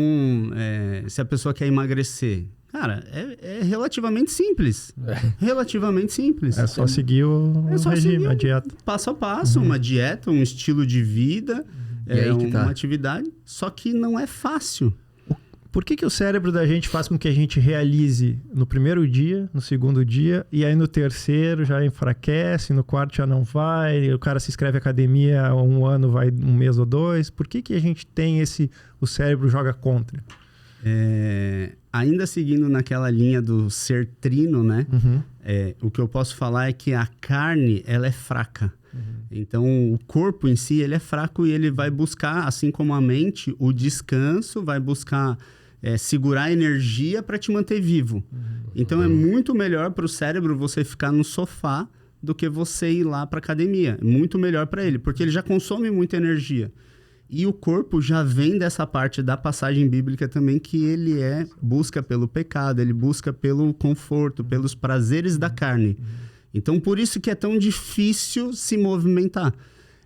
se a pessoa quer emagrecer, cara, é relativamente simples. Relativamente simples. É só seguir o regime, a dieta. Passo a passo, uma dieta, um estilo de vida... uma atividade, só que não é fácil. Por que o cérebro da gente faz com que a gente realize no primeiro dia, no segundo dia, e aí no terceiro já enfraquece, no quarto já não vai, o cara se inscreve em academia há um ano, vai um mês ou dois? Por que a gente tem o cérebro joga contra? Ainda seguindo naquela linha do ser trino, né? O que eu posso falar é que a carne, ela é fraca. Então, o corpo em si, ele é fraco e ele vai buscar, assim como a mente, o descanso, vai buscar segurar a energia para te manter vivo. Então, é muito melhor para o cérebro você ficar no sofá do que você ir lá para academia. É muito melhor para ele, porque ele já consome muita energia. E o corpo já vem dessa parte da passagem bíblica também, que ele busca pelo pecado, ele busca pelo conforto, pelos prazeres da carne. Então, por isso que é tão difícil se movimentar.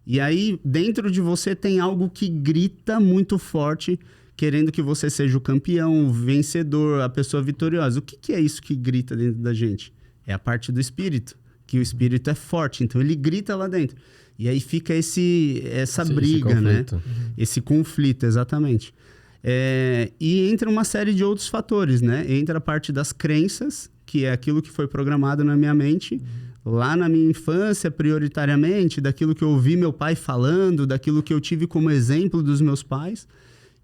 E aí, dentro de você tem algo que grita muito forte, querendo que você seja o campeão, o vencedor, a pessoa vitoriosa. O que é isso que grita dentro da gente? É a parte do espírito, que o espírito é forte, então ele grita lá dentro. E aí fica essa briga, né? Esse conflito, exatamente. E entra uma série de outros fatores, né? Entra a parte das crenças, que é aquilo que foi programado na minha mente, lá na minha infância, prioritariamente, daquilo que eu ouvi meu pai falando, daquilo que eu tive como exemplo dos meus pais.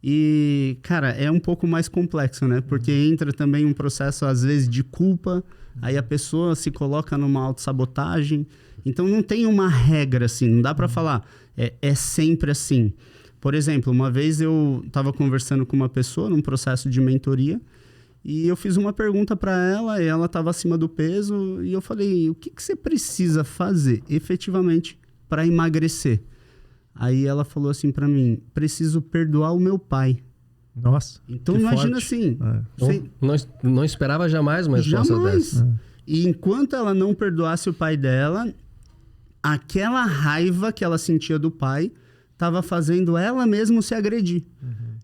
E, cara, é um pouco mais complexo, né? Porque entra também um processo, às vezes, de culpa, aí a pessoa se coloca numa autossabotagem. Então, não tem uma regra, assim, não dá para falar, é sempre assim. Por exemplo, uma vez eu estava conversando com uma pessoa num processo de mentoria e eu fiz uma pergunta para ela e ela estava acima do peso e eu falei, o que você precisa fazer efetivamente para emagrecer? Aí ela falou assim para mim, preciso perdoar o meu pai. Nossa, então imagina assim. Não esperava jamais uma resposta dessa. E enquanto ela não perdoasse o pai dela, aquela raiva que ela sentia do pai estava fazendo ela mesma se agredir.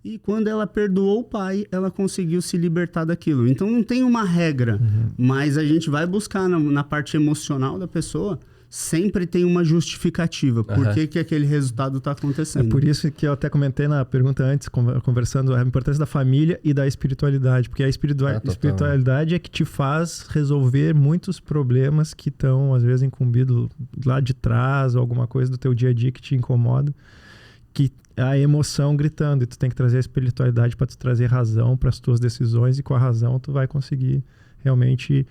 E quando ela perdoou o pai, ela conseguiu se libertar daquilo. Então não tem uma regra, mas a gente vai buscar na parte emocional da pessoa, sempre tem uma justificativa. Por que aquele resultado está acontecendo? É por isso que eu até comentei na pergunta antes, conversando, a importância da família e da espiritualidade. Porque a espiritualidade é que te faz resolver muitos problemas que estão, às vezes, incumbidos lá de trás, ou alguma coisa do teu dia a dia que te incomoda. Que a emoção gritando. E tu tem que trazer a espiritualidade para te trazer razão para as tuas decisões. E com a razão tu vai conseguir realmente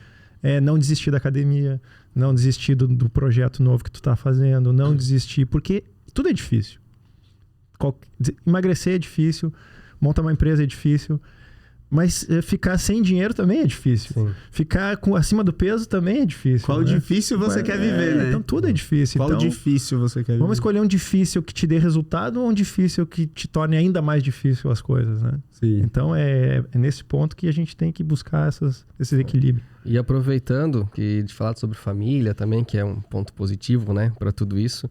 não desistir da academia, não desistir do projeto novo que tu tá fazendo, não desistir, porque tudo é difícil. Emagrecer é difícil, montar uma empresa é difícil, mas ficar sem dinheiro também é difícil. Sim. Ficar acima do peso também é difícil. Qual difícil você quer viver, né? Então tudo é difícil. Qual difícil você quer viver? Vamos escolher um difícil que te dê resultado ou um difícil que te torne ainda mais difícil as coisas, né? Sim. Então é nesse ponto que a gente tem que buscar esse equilíbrio. E aproveitando de falar sobre família também, que é um ponto positivo, né, para tudo isso.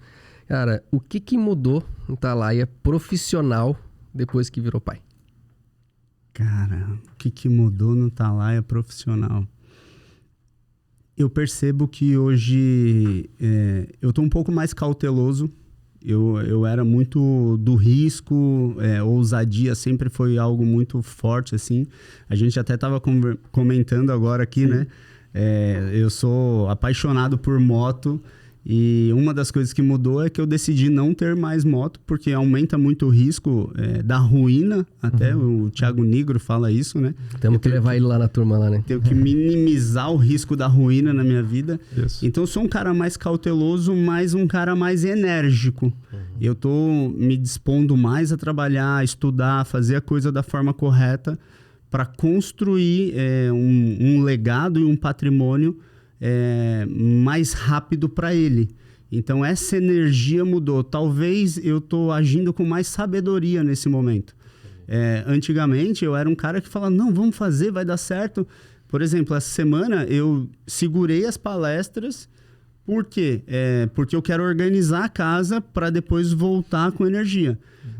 Cara, o que mudou no Thalaia profissional depois que virou pai? Cara, o que mudou no Thalaia profissional? Eu percebo que hoje eu tô um pouco mais cauteloso. Eu era muito do risco, ousadia sempre foi algo muito forte, assim. A gente até estava comentando agora aqui, né? Eu sou apaixonado por moto e uma das coisas que mudou é que eu decidi não ter mais moto, porque aumenta muito o risco da ruína. Até o Thiago Nigro fala isso, né? Temos que levar ele lá na turma, lá, né? Tenho que minimizar o risco da ruína na minha vida. Isso. Então, eu sou um cara mais cauteloso, mas um cara mais enérgico. Eu tô me dispondo mais a trabalhar, a estudar, fazer a coisa da forma correta para construir um legado e um patrimônio mais rápido para ele. Então, essa energia mudou. Talvez eu tô agindo com mais sabedoria nesse momento. Antigamente, eu era um cara que falava, não, vamos fazer, vai dar certo. Por exemplo, essa semana eu segurei as palestras. Por quê? Porque eu quero organizar a casa para depois voltar com energia.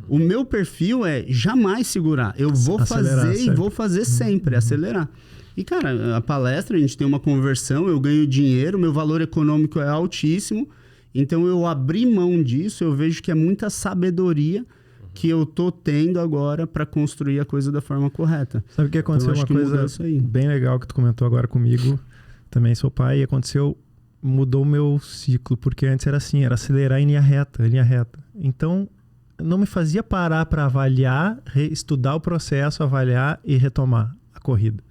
O meu perfil é jamais segurar. Eu vou fazer e vou fazer sempre, acelerar. E, cara, a palestra, a gente tem uma conversão, eu ganho dinheiro, meu valor econômico é altíssimo. Então, eu abri mão disso, eu vejo que é muita sabedoria que eu tô tendo agora para construir a coisa da forma correta. Sabe o que aconteceu? Uma coisa bem legal que tu comentou agora comigo. Também sou pai e aconteceu... Mudou o meu ciclo, porque antes era assim, era acelerar em linha reta. Então, não me fazia parar para avaliar, estudar o processo, avaliar e retomar a corrida.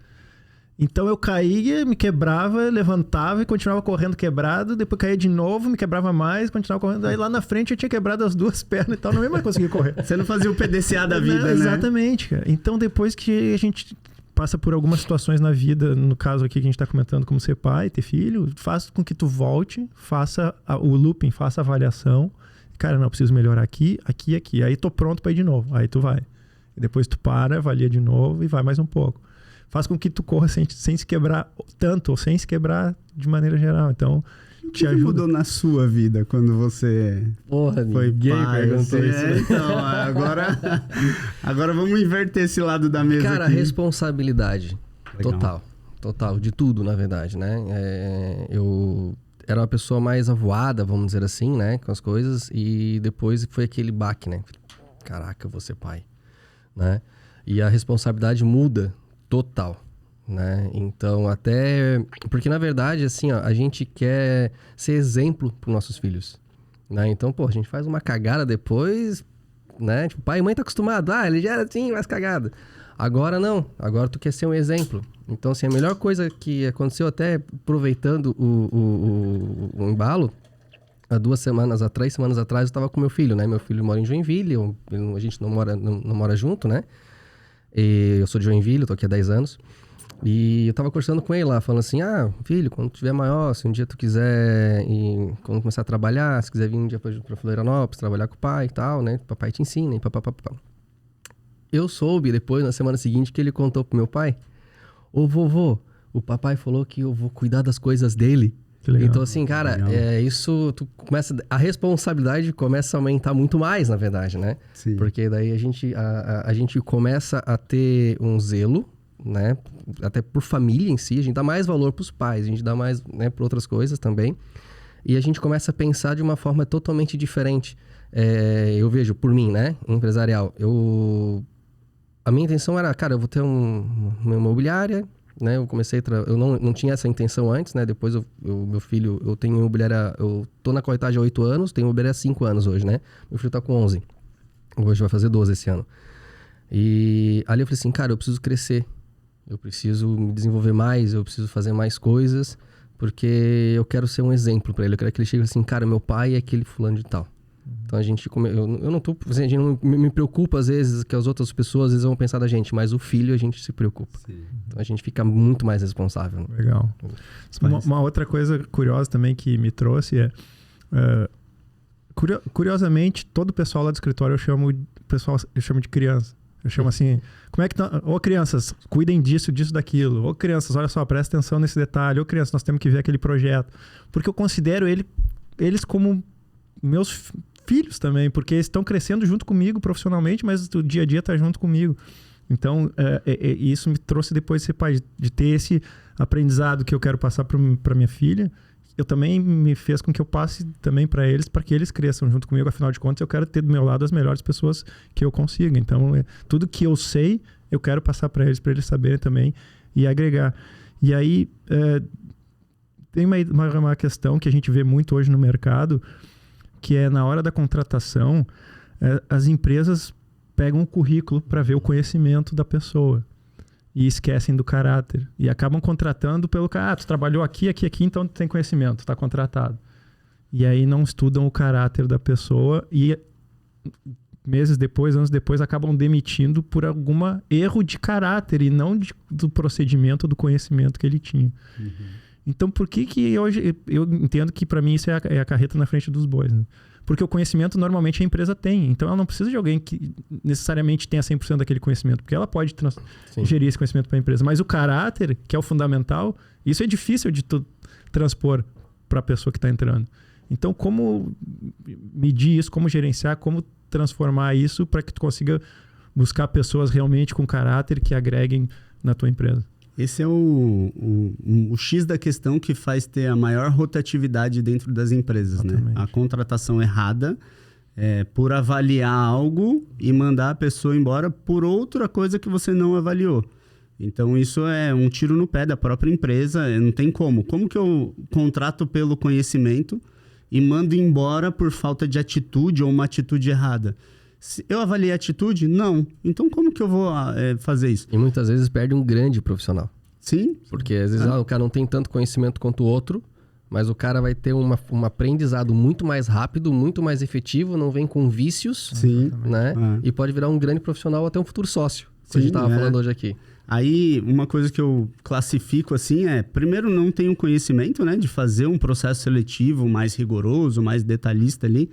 Então, eu caía, me quebrava, levantava e continuava correndo quebrado, depois caía de novo, me quebrava mais, continuava correndo. Aí lá na frente eu tinha quebrado as duas pernas e tal, não ia mais conseguir correr. Você não fazia o PDCA da vida, né? Exatamente, cara. Então, depois que a gente... passa por algumas situações na vida, no caso aqui que a gente está comentando, como ser pai, ter filho, faz com que tu volte, faça o looping, faça a avaliação. cara, não, eu preciso melhorar aqui, aqui e aqui. Aí tô pronto para ir de novo. Aí tu vai. E depois tu para, avalia de novo e vai mais um pouco. Faz com que tu corra sem se quebrar tanto, ou sem se quebrar de maneira geral. Então, o que mudou na sua vida quando você foi pai? Perguntou isso. Então, agora vamos inverter esse lado da mesa. Cara, aqui. Responsabilidade. Legal. Total. De tudo, na verdade, né? Eu era uma pessoa mais avoada, vamos dizer assim, né? Com as coisas. E depois foi aquele baque, né? Caraca, eu vou ser pai, né? E a responsabilidade muda total, né? Então, até... Porque, na verdade, assim, ó, a gente quer ser exemplo para os nossos filhos, né? Então, pô, a gente faz uma cagada depois, né? Tipo, pai e mãe tá acostumado. Ah, ele já era assim, faz cagada. Agora não. Agora tu quer ser um exemplo. Então, assim, a melhor coisa que aconteceu, até aproveitando o embalo, há 3 semanas atrás, eu estava com meu filho, né? Meu filho mora em Joinville, a gente não mora junto, né? E eu sou de Joinville, eu tô aqui há 10 anos. E eu tava conversando com ele lá, falando assim, filho, quando tu tiver maior, se um dia tu quiser, quando começar a trabalhar, se quiser vir um dia pra Florianópolis, trabalhar com o pai e tal, né? Papai te ensina e papapá. Eu soube depois, na semana seguinte, que ele contou pro meu pai, ô vovô, o papai falou que eu vou cuidar das coisas dele. Então, assim, cara, isso a responsabilidade começa a aumentar muito mais, na verdade, né? Sim. Porque daí a gente começa a ter um zelo, né? Até por família em si, a gente dá mais valor pros pais, a gente dá mais, né, por outras coisas também. E a gente começa a pensar de uma forma totalmente diferente. Eu vejo, por mim, né, empresarial, a minha intenção era, cara, eu vou ter uma imobiliária, né? Eu comecei eu não tinha essa intenção antes, né? Depois meu filho, eu tenho imobiliária, eu tô na corretagem há 8 anos, tenho imobiliária há 5 anos hoje, né? Meu filho tá com 11. Hoje vai fazer 12 esse ano. E ali eu falei assim, cara, eu preciso crescer. Eu preciso me desenvolver mais, eu preciso fazer mais coisas, porque eu quero ser um exemplo para ele. Eu quero que ele chegue assim, cara, meu pai é aquele fulano de tal. Então a gente, eu não tô, assim, a gente não me preocupa às vezes que as outras pessoas às vezes vão pensar da gente, mas o filho a gente se preocupa. Sim. Então a gente fica muito mais responsável. Legal. Uma outra coisa curiosa também que me trouxe curiosamente, todo o pessoal lá do escritório eu chamo de criança. Eu chamo assim, como é que ô crianças, cuidem disso, daquilo. Ô crianças, olha só, presta atenção nesse detalhe. Ô crianças, nós temos que ver aquele projeto. Porque eu considero eles como meus filhos também, porque eles estão crescendo junto comigo profissionalmente, mas o dia a dia está junto comigo. Então, isso me trouxe depois de ser pai, de ter esse aprendizado que eu quero passar para minha filha. Eu também me fez com que eu passe também para eles, para que eles cresçam junto comigo. Afinal de contas, eu quero ter do meu lado as melhores pessoas que eu consiga. Então, tudo que eu sei, eu quero passar para eles saberem também e agregar. E aí, tem uma questão que a gente vê muito hoje no mercado, que é na hora da contratação, as empresas pegam o currículo para ver o conhecimento da pessoa e esquecem do caráter. E acabam contratando pelo cara, tu trabalhou aqui, então tu tem conhecimento, tá contratado. E aí não estudam o caráter da pessoa e meses depois, anos depois, acabam demitindo por algum erro de caráter e não do procedimento, do conhecimento que ele tinha. Uhum. Então, por que hoje... Eu entendo que para mim isso é a carreta na frente dos bois, né? Porque o conhecimento normalmente a empresa tem. Então, ela não precisa de alguém que necessariamente tenha 100% daquele conhecimento, porque ela pode gerir esse conhecimento para a empresa. Mas o caráter, que é o fundamental, isso é difícil de tu transpor para a pessoa que está entrando. Então, como medir isso, como gerenciar, como transformar isso para que tu consiga buscar pessoas realmente com caráter que agreguem na tua empresa? Esse é o X da questão que faz ter a maior rotatividade dentro das empresas, né? A contratação errada por avaliar algo e mandar a pessoa embora por outra coisa que você não avaliou. Então, isso é um tiro no pé da própria empresa. Não tem como. Como que eu contrato pelo conhecimento e mando embora por falta de atitude ou uma atitude errada? Se eu avaliei a atitude? Não. Então, como que eu vou fazer isso? E muitas vezes perde um grande profissional. Sim. Porque às vezes o cara não tem tanto conhecimento quanto o outro, mas o cara vai ter um aprendizado muito mais rápido, muito mais efetivo, não vem com vícios. Sim. Né? E pode virar um grande profissional, até um futuro sócio, que a gente estava falando hoje aqui. Aí, uma coisa que eu classifico assim primeiro, não tenho conhecimento, né, de fazer um processo seletivo mais rigoroso, mais detalhista ali.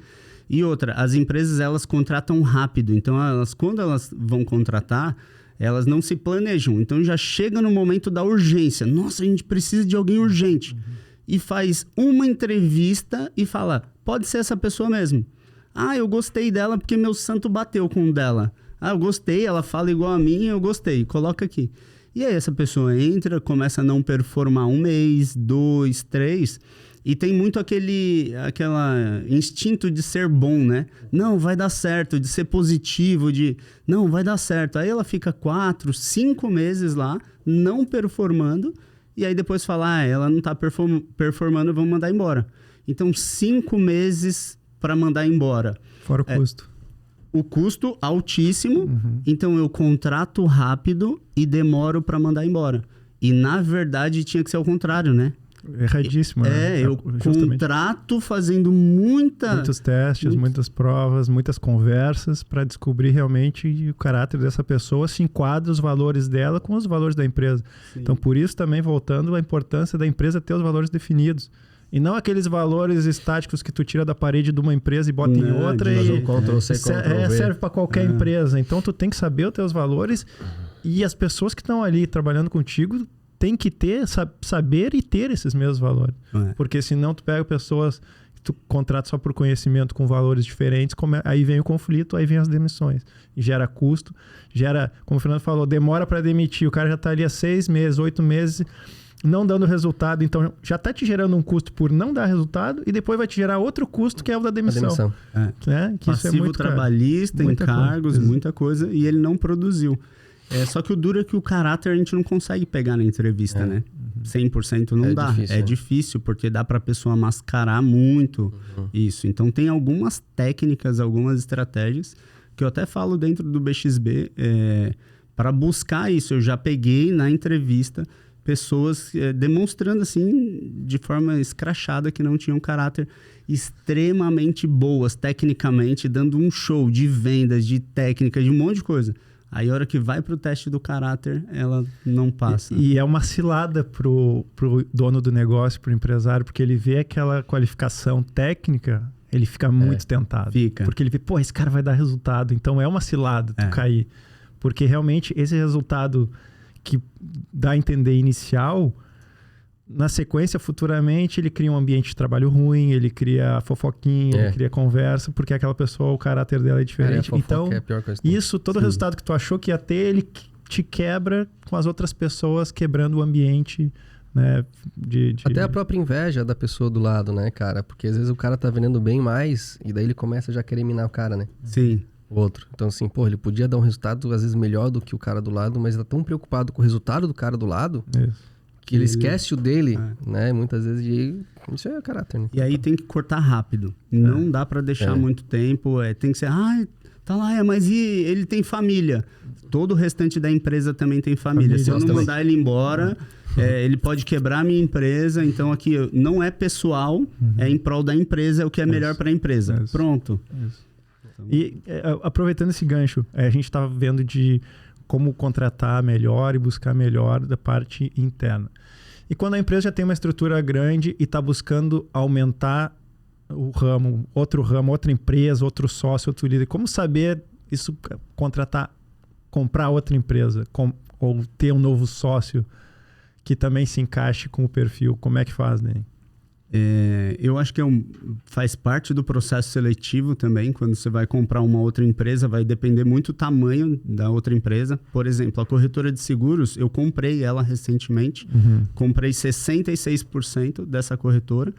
E outra, as empresas, elas contratam rápido. Então, quando elas vão contratar, elas não se planejam. Então, já chega no momento da urgência. Nossa, a gente precisa de alguém urgente. E faz uma entrevista e fala, pode ser essa pessoa mesmo. Ah, eu gostei dela porque meu santo bateu com o dela. Ah, eu gostei, ela fala igual a mim, eu gostei. Coloca aqui. E aí essa pessoa entra, começa a não performar 1 mês, 2, 3... E tem muito aquele instinto de ser bom, né? Não, vai dar certo, de ser positivo, não, vai dar certo. Aí ela fica 4, 5 meses lá, não performando, e aí depois fala, ela não tá performando, vamos mandar embora. Então, 5 meses para mandar embora. Fora o custo. O custo altíssimo, então eu contrato rápido e demoro para mandar embora. E, na verdade, tinha que ser ao contrário, né? Erradíssimo. Eu contrato fazendo muitos testes, muitas provas, muitas conversas para descobrir realmente o caráter dessa pessoa, se enquadra os valores dela com os valores da empresa. Sim. Então, por isso também, voltando, a importância da empresa ter os valores definidos. E não aqueles valores estáticos que tu tira da parede de uma empresa e bota em outra e serve para qualquer empresa. Então, tu tem que saber os teus valores e as pessoas que estão ali trabalhando contigo tem que saber e ter esses mesmos valores. Porque senão tu pega pessoas que tu contrata só por conhecimento com valores diferentes, aí vem o conflito, aí vem as demissões. Gera custo, como o Fernando falou, demora para demitir. O cara já está ali há 6 meses, 8 meses, não dando resultado. Então já está te gerando um custo por não dar resultado e depois vai te gerar outro custo que é o da demissão. Que passivo isso é muito trabalhista, encargos, muita coisa, e ele não produziu. Só que o duro é que o caráter a gente não consegue pegar na entrevista, né? 100% não dá. Difícil, difícil, porque dá para a pessoa mascarar muito isso. Então, tem algumas técnicas, algumas estratégias que eu até falo dentro do BXB para buscar isso. Eu já peguei na entrevista pessoas demonstrando, assim, de forma escrachada que não tinham caráter extremamente boas, tecnicamente, dando um show de vendas, de técnica, de um monte de coisa. Aí, a hora que vai pro teste do caráter, ela não passa. E é uma cilada pro dono do negócio, pro empresário, porque ele vê aquela qualificação técnica, ele fica muito tentado. Porque ele vê, esse cara vai dar resultado. Então, é uma cilada tu cair. Porque, realmente, esse resultado que dá a entender inicial, na sequência, futuramente, ele cria um ambiente de trabalho ruim, ele cria fofoquinha, ele cria conversa, porque aquela pessoa, o caráter dela é diferente. Então, todo o resultado que tu achou que ia ter, ele te quebra com as outras pessoas, quebrando o ambiente, né? Até a própria inveja da pessoa do lado, né, cara? Porque às vezes o cara tá vendendo bem mais, e daí ele começa já a querer minar o cara, né? Sim. O outro. Então, assim, ele podia dar um resultado, às vezes, melhor do que o cara do lado, mas ele tá tão preocupado com o resultado do cara do lado... Que ele esquece o dele, né? Muitas vezes isso é caráter, né? E aí tem que cortar rápido. Não dá para deixar muito tempo. Tem que ser, tá lá, mas ele tem família. Todo o restante da empresa também tem família. Se eu não mandar ele embora, ele pode quebrar a minha empresa. Então aqui não é pessoal, é em prol da empresa, é o que é melhor para a empresa. Pronto. Então... E aproveitando esse gancho, a gente estava vendo de como contratar melhor e buscar melhor da parte interna. E quando a empresa já tem uma estrutura grande e está buscando aumentar o ramo, outra empresa, outro sócio, outro líder, como saber isso, comprar outra empresa ou ter um novo sócio que também se encaixe com o perfil? Como é que faz, né? Eu acho que faz parte do processo seletivo também. Quando você vai comprar uma outra empresa, vai depender muito do tamanho da outra empresa. Por exemplo, a corretora de seguros, eu comprei ela recentemente. Comprei 66% dessa corretora.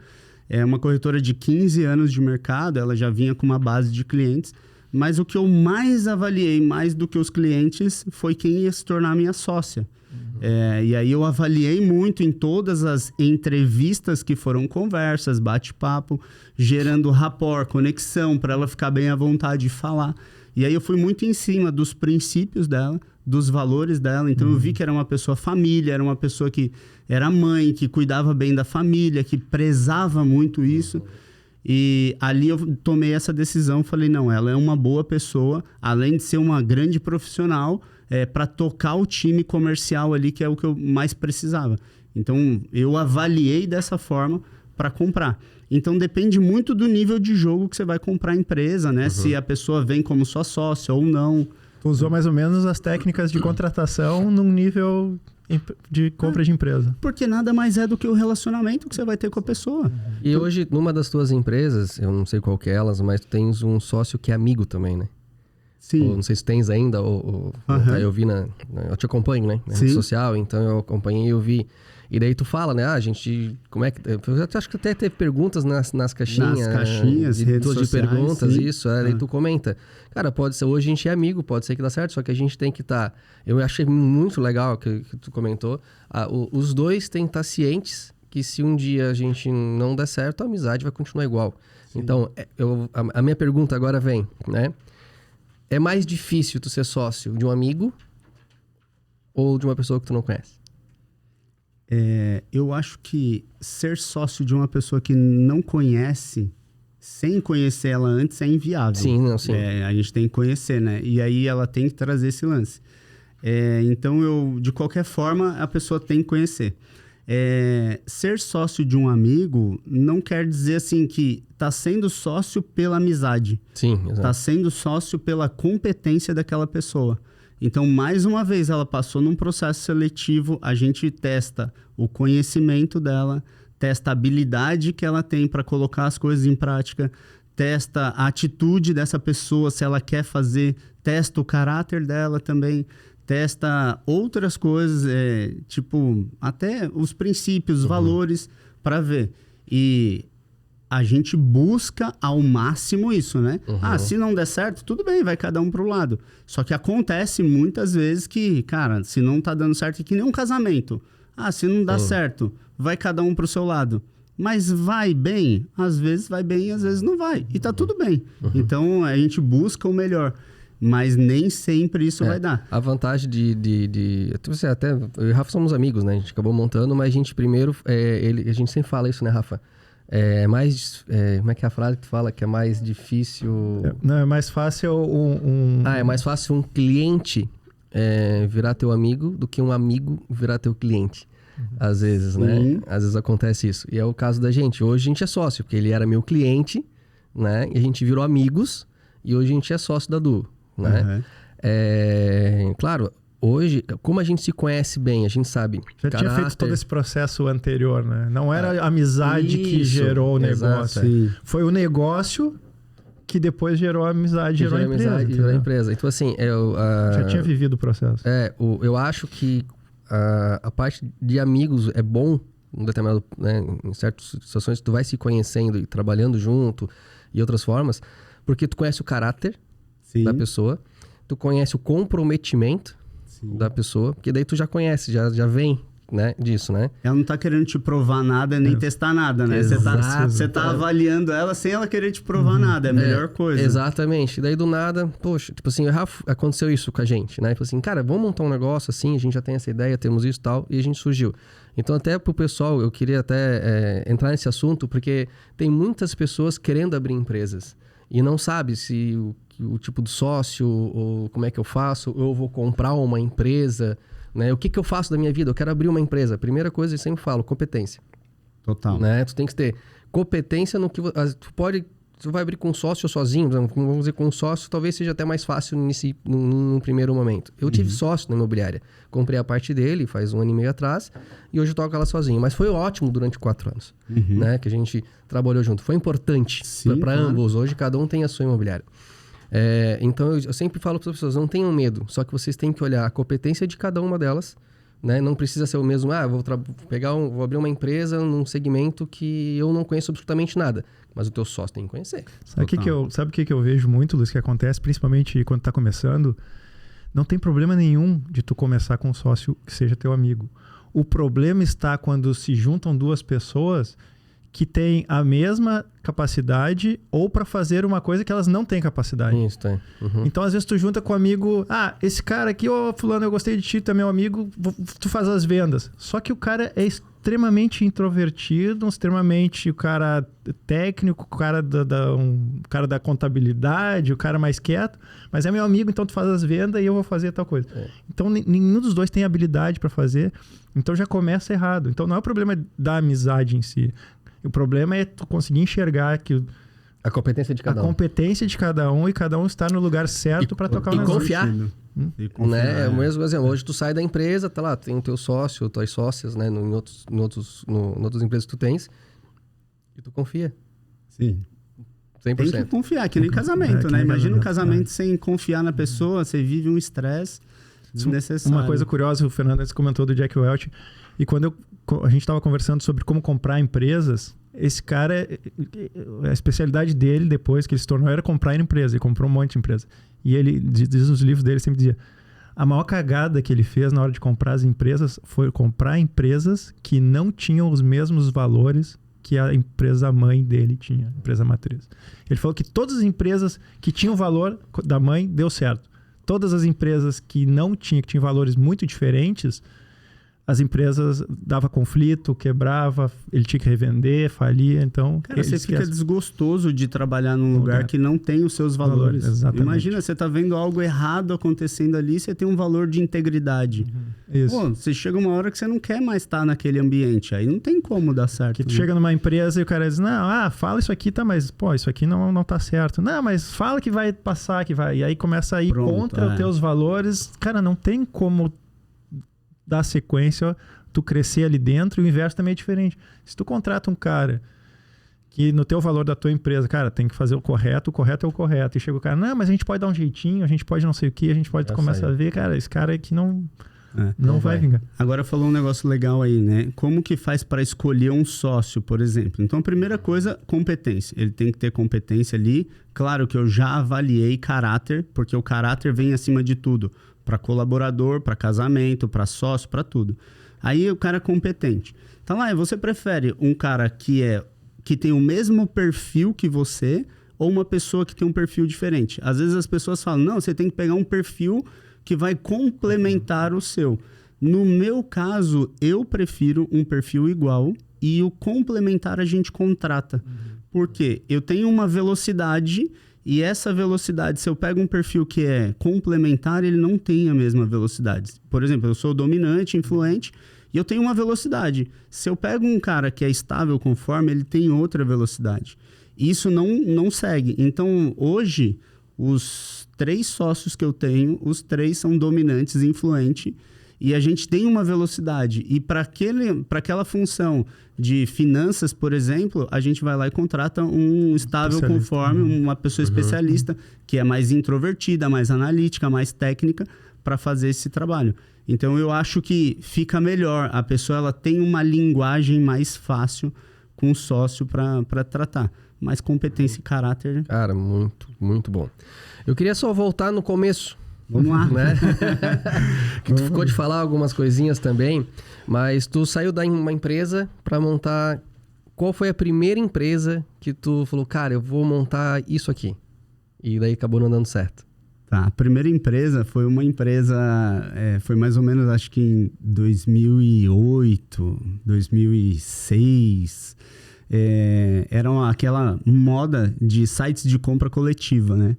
É uma corretora de 15 anos de mercado, ela já vinha com uma base de clientes. Mas o que eu mais avaliei, mais do que os clientes, foi quem ia se tornar minha sócia. E aí eu avaliei muito em todas as entrevistas que foram conversas, bate-papo, gerando rapport, conexão, para ela ficar bem à vontade de falar. E aí eu fui muito em cima dos princípios dela, dos valores dela. Então eu vi que era uma pessoa família, era uma pessoa que era mãe, que cuidava bem da família, que prezava muito isso. E ali eu tomei essa decisão, falei, não, ela é uma boa pessoa, além de ser uma grande profissional, para tocar o time comercial ali, que é o que eu mais precisava. Então, eu avaliei dessa forma para comprar. Então depende muito do nível de jogo que você vai comprar a empresa, né? Se a pessoa vem como sua sócia ou não. Tu usou mais ou menos as técnicas de contratação num nível de compra de empresa. Porque nada mais é do que o relacionamento que você vai ter com a pessoa. E hoje, numa das tuas empresas, eu não sei qual que é elas, mas tu tens um sócio que é amigo também, né? Sim. Ou não sei se tens ainda, aí eu vi eu te acompanho, né? Na rede social, então eu acompanhei e eu vi. E daí tu fala, né? A gente, como é que... Eu acho que até teve perguntas nas caixinhas. Nas caixinhas, redes sociais, perguntas, sim. isso. Daí tu comenta. Cara, pode ser, hoje a gente é amigo, pode ser que dá certo, só que a gente tem que estar... Eu achei muito legal que tu comentou. Os dois têm que estar cientes que se um dia a gente não der certo, a amizade vai continuar igual. Sim. Então, a minha pergunta agora vem, né? É mais difícil tu ser sócio de um amigo ou de uma pessoa que tu não conhece? Eu acho que ser sócio de uma pessoa que não conhece, sem conhecer ela antes, é inviável. Sim, não, sim. A gente tem que conhecer, né? E aí ela tem que trazer esse lance. Então, de qualquer forma, a pessoa tem que conhecer. Ser sócio de um amigo não quer dizer assim que tá sendo sócio pela amizade. Sim, exato. Tá sendo sócio pela competência daquela pessoa. Então, mais uma vez, ela passou num processo seletivo, a gente testa o conhecimento dela, testa a habilidade que ela tem para colocar as coisas em prática, testa a atitude dessa pessoa, se ela quer fazer, testa o caráter dela também, testa outras coisas, tipo, até os princípios, os valores, para ver. E a gente busca ao máximo isso, né? Se não der certo, tudo bem, vai cada um pro lado. Só que acontece muitas vezes que, cara, se não tá dando certo, é que nem um casamento. Se não dá certo, vai cada um pro seu lado. Mas vai bem? Às vezes vai bem, às vezes não vai. E tá tudo bem. Então, a gente busca o melhor. Mas nem sempre isso vai dar. A vantagem até eu e o Rafa somos amigos, né? A gente acabou montando, mas a gente primeiro... a gente sempre fala isso, né, Rafa? Como é que é a frase que tu fala? Que é mais difícil... Não, é mais fácil é mais fácil um cliente virar teu amigo do que um amigo virar teu cliente. Às vezes, né? Às vezes acontece isso. E é o caso da gente. Hoje a gente é sócio, porque ele era meu cliente, né? E a gente virou amigos e hoje a gente é sócio da Du, né? Claro... Hoje, como a gente se conhece bem, a gente sabe... Já tinha feito todo esse processo anterior, né? Não era a amizade que gerou o negócio. Foi o negócio que depois gerou a amizade, gerou a empresa. Gerou a empresa. Então, assim... Já tinha vivido o processo. Eu acho que a parte de amigos é bom, em determinado, né, em certas situações, tu vai se conhecendo e trabalhando junto e outras formas, porque tu conhece o caráter da pessoa, tu conhece o comprometimento da pessoa, porque daí tu já conhece, já vem, né, disso, né? Ela não tá querendo te provar nada, nem testar nada, né? Você tá avaliando ela sem ela querer te provar nada, é a melhor coisa. Exatamente. Daí do nada, poxa, tipo assim, aconteceu isso com a gente, né? Tipo assim, cara, vamos montar um negócio assim, a gente já tem essa ideia, temos isso e tal, e a gente surgiu. Então até pro pessoal, eu queria até entrar nesse assunto, porque tem muitas pessoas querendo abrir empresas e não sabe se o tipo de sócio, ou como é que eu faço, eu vou comprar uma empresa, né? O que eu faço da minha vida? Eu quero abrir uma empresa. Primeira coisa, eu sempre falo, competência. Total. Né? Tu tem que ter competência no que... Tu vai abrir com um sócio sozinho, vamos dizer, com um sócio talvez seja até mais fácil num primeiro momento. Eu tive sócio na imobiliária. Comprei a parte dele faz 1 ano e meio atrás e hoje eu toco ela sozinho. Mas foi ótimo durante 4 anos, né? Que a gente trabalhou junto. Foi importante para ambos. Hoje cada um tem a sua imobiliária. Então eu sempre falo para as pessoas, não tenham medo, só que vocês têm que olhar a competência de cada uma delas, né? Não precisa ser o mesmo, vou abrir uma empresa num segmento que eu não conheço absolutamente nada, mas o teu sócio tem que conhecer. Sabe o que eu vejo muito, Luiz, que acontece, principalmente quando está começando? Não tem problema nenhum de tu começar com um sócio que seja teu amigo. O problema está quando se juntam 2 pessoas que têm a mesma capacidade ou para fazer uma coisa que elas não têm capacidade. Isso, tem. Então, às vezes, tu junta com um amigo... esse cara aqui, fulano, eu gostei de ti, tu é meu amigo, tu faz as vendas. Só que o cara é extremamente introvertido, extremamente o cara técnico, o cara da contabilidade, o cara mais quieto, mas é meu amigo, então tu faz as vendas e eu vou fazer tal coisa. Então, nenhum dos dois tem habilidade para fazer, então já começa errado. Então, não é o problema da amizade em si. O problema é tu conseguir enxergar que A competência de cada a competência de cada um e cada um estar no lugar certo para tocar o e negócio. confiar. E confiar, Né? É o mesmo exemplo. Hoje tu sai da empresa, tá lá, tem o teu sócio, tuas sócias, né? Em outras empresas que tu tens, e tu confia. Sim. 100%. Tem que confiar, que nem casamento, que né? nem Imagina um casamento, casamento sem confiar na pessoa, você vive um estresse desnecessário. Uma coisa curiosa, o Fernandes comentou do Jack Welch, e quando a gente estava conversando sobre como comprar empresas, esse cara, a especialidade dele, depois que ele se tornou, era comprar empresa. Ele comprou um monte de empresa. E ele, diz nos livros dele, sempre dizia, a maior cagada que ele fez na hora de comprar as empresas foi comprar empresas que não tinham os mesmos valores que a empresa mãe dele tinha, a empresa matriz. Ele falou que todas as empresas que tinham o valor da mãe, deu certo. Todas as empresas que não tinham, que tinham valores muito diferentes, as empresas dava conflito, quebrava, ele tinha que revender, falia, então... Cara, você fica desgostoso de trabalhar num lugar que não tem os seus valores. Exatamente. Imagina, você tá vendo algo errado acontecendo ali, você tem um valor de integridade. Isso. Pô, você chega uma hora que você não quer mais estar naquele ambiente, aí não tem como dar certo. Que tu chega numa empresa e o cara diz, não, fala isso aqui, tá, mas, pô, isso aqui não tá certo. Não, mas fala que vai passar, que vai... E aí começa a ir contra os teus valores. Cara, não tem como dar sequência, tu crescer ali dentro, e o inverso também é diferente. Se tu contrata um cara que no teu valor da tua empresa, cara, tem que fazer o correto é o correto. E chega o cara, não, mas a gente pode dar um jeitinho, a gente pode não sei o que, a gente pode começar a ver, cara, esse cara aqui não vai vingar. Agora falou um negócio legal aí, né? Como que faz para escolher um sócio, por exemplo? Então, a primeira coisa, competência. Ele tem que ter competência ali. Claro que eu já avaliei caráter, porque o caráter vem acima de tudo. Para colaborador, para casamento, para sócio, para tudo. Aí o cara é competente. Então, você prefere um cara que tem o mesmo perfil que você ou uma pessoa que tem um perfil diferente? Às vezes as pessoas falam, não, você tem que pegar um perfil que vai complementar o seu. No meu caso, eu prefiro um perfil igual e o complementar a gente contrata. Porque eu tenho uma velocidade... E essa velocidade, se eu pego um perfil que é complementar, ele não tem a mesma velocidade. Por exemplo, eu sou dominante, influente, e eu tenho uma velocidade. Se eu pego um cara que é estável conforme, ele tem outra velocidade. Isso não segue. Então, hoje, os 3 sócios que eu tenho, os 3 são dominantes e influentes, e a gente tem uma velocidade. E para aquela função de finanças, por exemplo, a gente vai lá e contrata um estável conforme, uma pessoa especialista, que é mais introvertida, mais analítica, mais técnica, para fazer esse trabalho. Então, eu acho que fica melhor. A pessoa ela tem uma linguagem mais fácil com o sócio para tratar. Mas competência e caráter... Cara, muito, muito bom. Eu queria só voltar no começo. Vamos lá. Né? Que tu ficou de falar algumas coisinhas também, mas tu saiu da uma empresa para montar... Qual foi a primeira empresa que tu falou, cara, eu vou montar isso aqui? E daí acabou não dando certo. Tá, a primeira empresa foi uma empresa... foi mais ou menos, acho que em 2008, 2006... era aquela moda de sites de compra coletiva, né?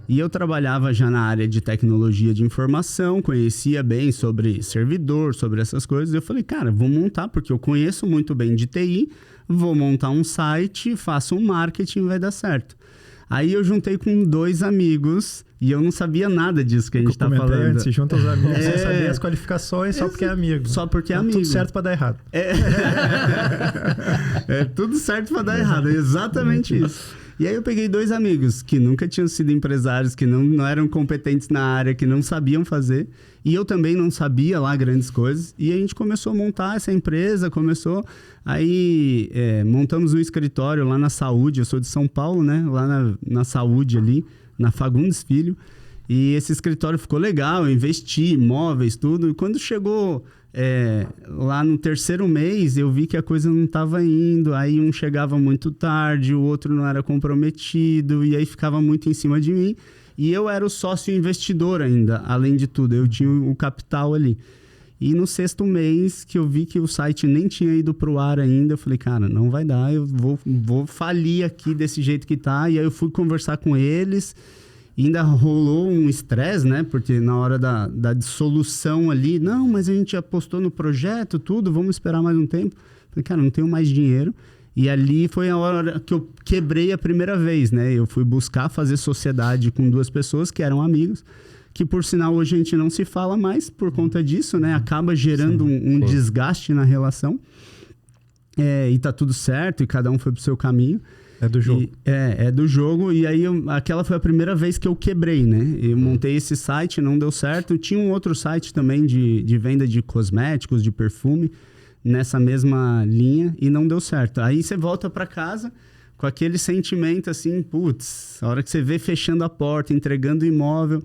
E eu trabalhava já na área de tecnologia de informação, conhecia bem sobre servidor, sobre essas coisas. Eu falei, cara, vou montar, porque eu conheço muito bem de TI, vou montar um site, faço um marketing, vai dar certo. Aí eu juntei com 2 amigos e eu não sabia nada disso que a gente tá falando. Antes, se junta os amigos, sem saber as qualificações, só porque é amigo. Só porque é amigo. Tudo certo pra dar errado. Tudo certo pra dar errado, é exatamente isso. E aí eu peguei 2 amigos que nunca tinham sido empresários, que não eram competentes na área, que não sabiam fazer. E eu também não sabia lá grandes coisas. E a gente começou a montar essa empresa, Aí montamos um escritório lá na Saúde, eu sou de São Paulo, né? Lá na Saúde ali, na Fagundes Filho. E esse escritório ficou legal, eu investi, imóveis, tudo. E quando chegou lá no 3º mês, eu vi que a coisa não estava indo. Aí um chegava muito tarde, o outro não era comprometido. E aí ficava muito em cima de mim. E eu era o sócio investidor ainda, além de tudo. Eu tinha o capital ali. E no 6º mês, que eu vi que o site nem tinha ido para o ar ainda, eu falei, cara, não vai dar, eu vou falir aqui desse jeito que tá. E aí eu fui conversar com eles, e ainda rolou um estresse, né? Porque na hora da dissolução ali, não, mas a gente apostou no projeto, tudo, vamos esperar mais um tempo. Eu falei, cara, não tenho mais dinheiro. E ali foi a hora que eu quebrei a primeira vez, né? Eu fui buscar fazer sociedade com 2 pessoas que eram amigos, que por sinal hoje a gente não se fala mais por conta disso, né? Acaba gerando um desgaste na relação. E tá tudo certo, e cada um foi pro seu caminho. É do jogo. É do jogo. E aí, aquela foi a primeira vez que eu quebrei, né? Eu montei esse site, não deu certo. Tinha um outro site também de venda de cosméticos, de perfume, nessa mesma linha, e não deu certo. Aí você volta para casa com aquele sentimento assim, putz, a hora que você vê fechando a porta, entregando o imóvel.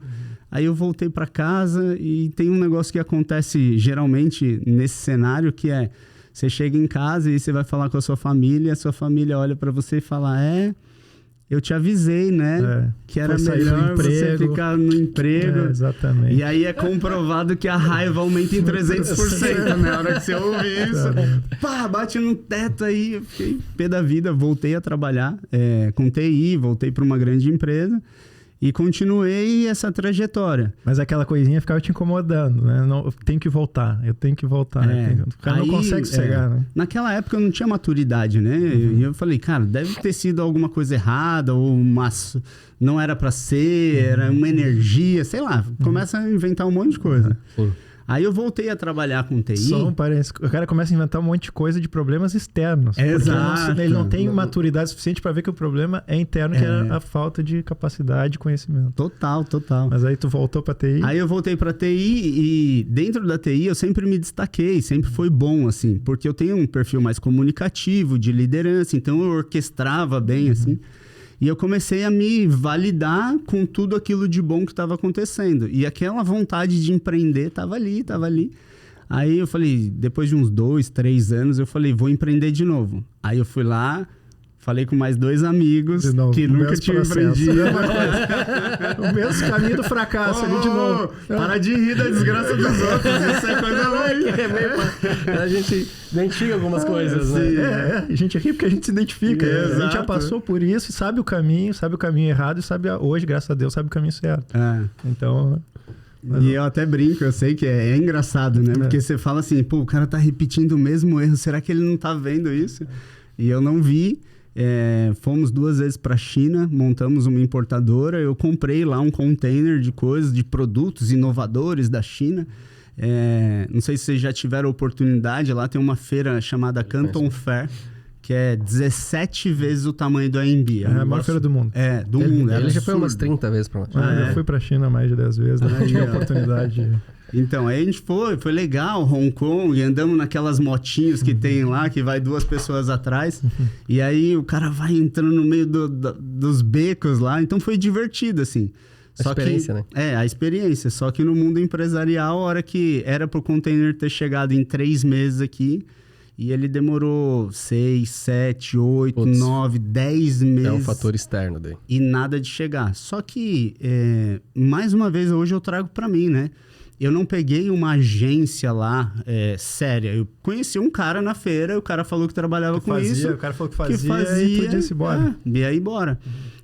Aí eu voltei para casa e tem um negócio que acontece geralmente nesse cenário, que é: você chega em casa e você vai falar com a sua família olha para você e fala: eu te avisei, né? Que era melhor você ficar no emprego. Exatamente. E aí é comprovado que a raiva aumenta em 300%, né? A hora que você ouve isso, pá, bate no teto aí. Eu fiquei pé da vida, voltei a trabalhar com TI, voltei para uma grande empresa. E continuei essa trajetória. Mas aquela coisinha ficava te incomodando, né? Não, eu tenho que voltar. O cara não consegue chegar, né? Naquela época eu não tinha maturidade, né? E eu falei, cara, deve ter sido alguma coisa errada, ou não era pra ser, era uma energia, sei lá. Começa a inventar um monte de coisa. Aí eu voltei a trabalhar com TI. O cara começa a inventar um monte de coisa de problemas externos. Exato. Ele não tem maturidade suficiente para ver que o problema é interno, que é a falta de capacidade e conhecimento. Total. Mas aí tu voltou para TI? Aí eu voltei para TI e dentro da TI eu sempre me destaquei, sempre foi bom, assim. Porque eu tenho um perfil mais comunicativo, de liderança, então eu orquestrava bem, assim. E eu comecei a me validar com tudo aquilo de bom que estava acontecendo. E aquela vontade de empreender estava ali. Aí eu falei, depois de uns 2, 3 anos, eu falei, vou empreender de novo. Aí eu fui lá, falei com mais 2 amigos que nunca tinham empreendido. O mesmo caminho do fracasso ali de novo. Para de rir da desgraça dos outros, isso é coisa louca. A gente identifica algumas coisas, né? A gente ri porque a gente se identifica. A gente já passou por isso e sabe o caminho errado e sabe hoje, graças a Deus, sabe o caminho certo. Então... E eu até brinco, eu sei que é engraçado, né? Porque você fala assim, pô, o cara tá repetindo o mesmo erro, será que ele não tá vendo isso? E eu não vi. Fomos 2 vezes para a China, montamos uma importadora. Eu comprei lá um container de coisas, de produtos inovadores da China. Não sei se vocês já tiveram oportunidade. Lá tem uma feira chamada Canton Fair, que é 17 vezes o tamanho do AMB. É a maior feira do mundo. Do mundo. Ele já foi umas 30 vezes para lá. Eu fui para a China mais de 10 vezes, não tive a oportunidade. Então, aí a gente foi legal, Hong Kong, e andamos naquelas motinhos que tem lá, que vai 2 pessoas atrás, e aí o cara vai entrando no meio dos becos lá, então foi divertido, assim. A experiência, né? A experiência, só que no mundo empresarial, a hora que era pro container ter chegado em 3 meses aqui, e ele demorou 6, 7, 8, 9, 10 meses. É um fator externo daí. E nada de chegar. Só que, mais uma vez, hoje eu trago para mim, né? Eu não peguei uma agência lá séria. Eu conheci um cara na feira, o cara falou que trabalhava com isso. O cara falou que fazia e tu disse bora. E aí, bora.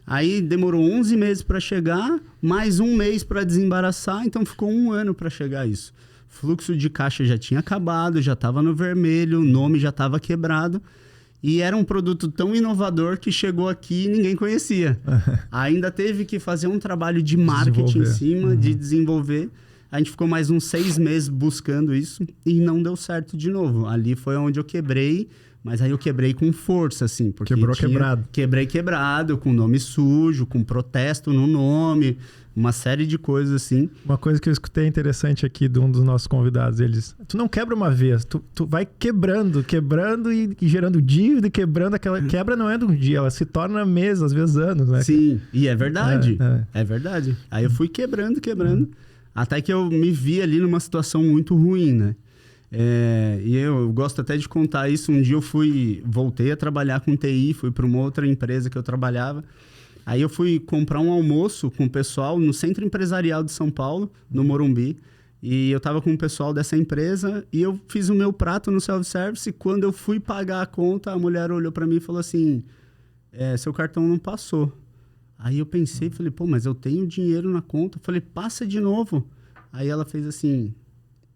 Aí demorou 11 meses para chegar, mais 1 mês para desembaraçar, então ficou 1 ano para chegar isso. Fluxo de caixa já tinha acabado, já estava no vermelho, o nome já estava quebrado. E era um produto tão inovador que chegou aqui e ninguém conhecia. Ainda teve que fazer um trabalho de marketing em cima, de desenvolver. A gente ficou mais uns 6 meses buscando isso e não deu certo de novo. Ali foi onde eu quebrei, mas aí eu quebrei com força, assim. Porque quebrado. Quebrei quebrado, com nome sujo, com protesto no nome, uma série de coisas assim. Uma coisa que eu escutei interessante aqui de um dos nossos convidados, tu não quebra uma vez, tu vai quebrando e gerando dívida e quebrando aquela... Quebra não é de um dia, ela se torna meses, às vezes anos, né? Sim, e é verdade. É verdade. Aí eu fui quebrando. Até que eu me vi ali numa situação muito ruim, né? E eu gosto até de contar isso. Um dia eu voltei a trabalhar com TI, fui para uma outra empresa que eu trabalhava. Aí eu fui comprar um almoço com o pessoal no Centro Empresarial de São Paulo, no Morumbi. E eu tava com o pessoal dessa empresa e eu fiz o meu prato no self-service. E quando eu fui pagar a conta, a mulher olhou para mim e falou assim, seu cartão não passou. Aí eu pensei, falei, pô, mas eu tenho dinheiro na conta. Falei, passa de novo. Aí ela fez assim,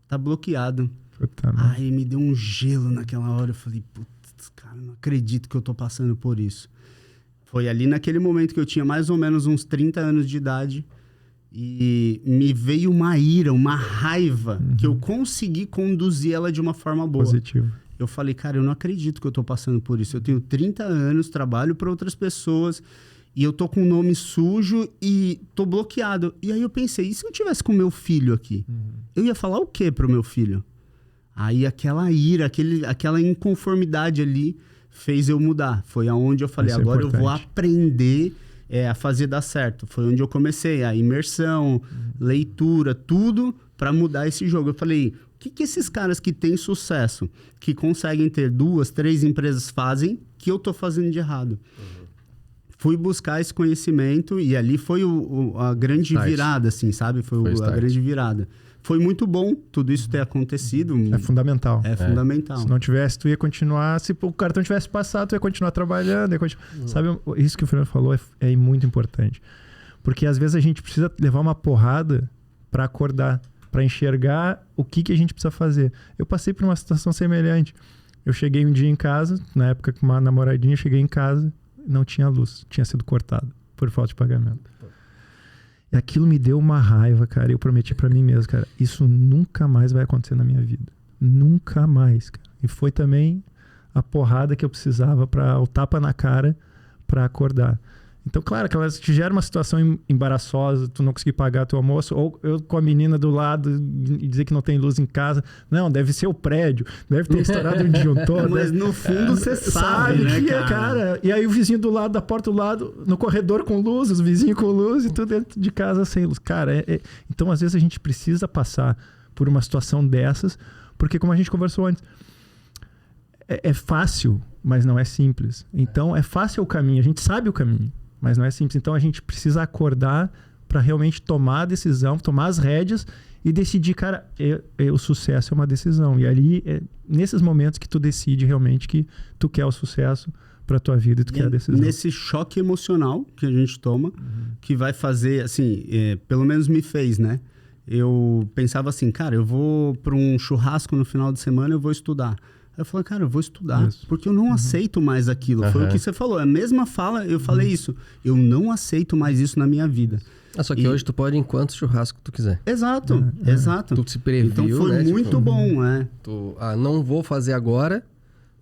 tá bloqueado. Aí me deu um gelo naquela hora. Eu falei, puta, putz, cara, não acredito que eu tô passando por isso. Foi ali naquele momento que eu tinha mais ou menos uns 30 anos de idade e me veio uma ira, uma raiva, que eu consegui conduzir ela de uma forma boa. Positivo. Eu falei, cara, eu não acredito que eu tô passando por isso. Eu tenho 30 anos, trabalho para outras pessoas e eu tô com um nome sujo e tô bloqueado. E aí eu pensei, e se eu tivesse com meu filho aqui? Eu ia falar o quê pro meu filho? Aí aquela ira, aquela inconformidade ali fez eu mudar. Foi aonde eu falei, agora eu vou aprender a fazer dar certo. Foi onde eu comecei, a imersão, leitura, tudo para mudar esse jogo. Eu falei, o que esses caras que têm sucesso, que conseguem ter 2, 3 empresas fazem, que eu tô fazendo de errado? Fui buscar esse conhecimento e ali foi a grande virada, assim, sabe? Foi a grande virada. Foi muito bom tudo isso ter acontecido. É fundamental. É fundamental. Se não tivesse, tu ia continuar... Se o cartão tivesse passado, tu ia continuar trabalhando. Sabe, isso que o Fernando falou é muito importante. Porque às vezes a gente precisa levar uma porrada para acordar, para enxergar o que a gente precisa fazer. Eu passei por uma situação semelhante. Eu cheguei um dia em casa, na época com uma namoradinha, cheguei em casa, não tinha luz, tinha sido cortado por falta de pagamento. E aquilo me deu uma raiva, cara. Eu prometi pra mim mesmo, cara, isso nunca mais vai acontecer na minha vida. Nunca mais, cara. E foi também a porrada que eu precisava para o tapa na cara para acordar. Então, claro, que ela te gera uma situação embaraçosa, tu não conseguir pagar teu almoço, ou eu com a menina do lado e dizer que não tem luz em casa. Não, deve ser o prédio, deve ter estourado um disjuntor. Mas no fundo você sabe, né, cara? E aí o vizinho do lado, da porta do lado, no corredor com luz, os vizinhos com luz e tudo dentro de casa sem luz. Cara, então às vezes a gente precisa passar por uma situação dessas, porque como a gente conversou antes, é fácil, mas não é simples. Então é fácil o caminho, a gente sabe o caminho, mas não é simples. Então a gente precisa acordar para realmente tomar a decisão, tomar as rédeas e decidir, cara, o sucesso é uma decisão. E ali, nesses momentos que tu decide realmente que tu quer o sucesso para tua vida e tu quer a decisão. Nesse choque emocional que a gente toma, que vai fazer, assim, pelo menos me fez, né? Eu pensava assim, cara, eu vou para um churrasco no final de semana, eu vou estudar. Aí eu falei, cara, eu vou estudar, porque eu não aceito mais aquilo. Foi o que você falou, a mesma fala, eu falei isso. Eu não aceito mais isso na minha vida. Só que hoje tu pode ir em quantos churrascos tu quiser. Exato, exato. Tu se previu, então foi muito bom, Tu, não vou fazer agora,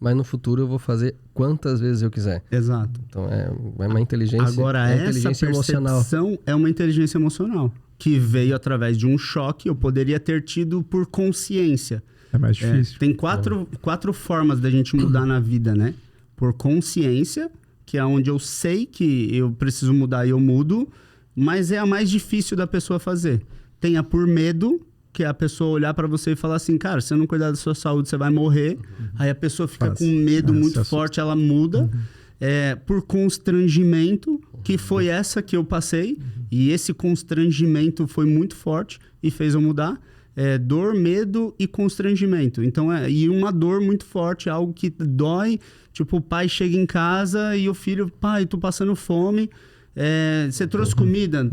mas no futuro eu vou fazer quantas vezes eu quiser. Exato. Então é uma inteligência, agora, essa percepção é uma inteligência emocional, que veio através de um choque, eu poderia ter tido por consciência. É mais difícil. Tem quatro formas da gente mudar na vida, né? Por consciência, que é onde eu sei que eu preciso mudar e eu mudo, mas é a mais difícil da pessoa fazer. Tem a por medo, que é a pessoa olhar para você e falar assim, cara, se você não cuidar da sua saúde, você vai morrer. Aí a pessoa fica com medo muito forte, ela muda. Por constrangimento, que foi essa que eu passei, e esse constrangimento foi muito forte e fez eu mudar. Dor, medo e constrangimento. Então, e uma dor muito forte, algo que dói. Tipo, o pai chega em casa e o filho, pai, tô passando fome. Você trouxe comida?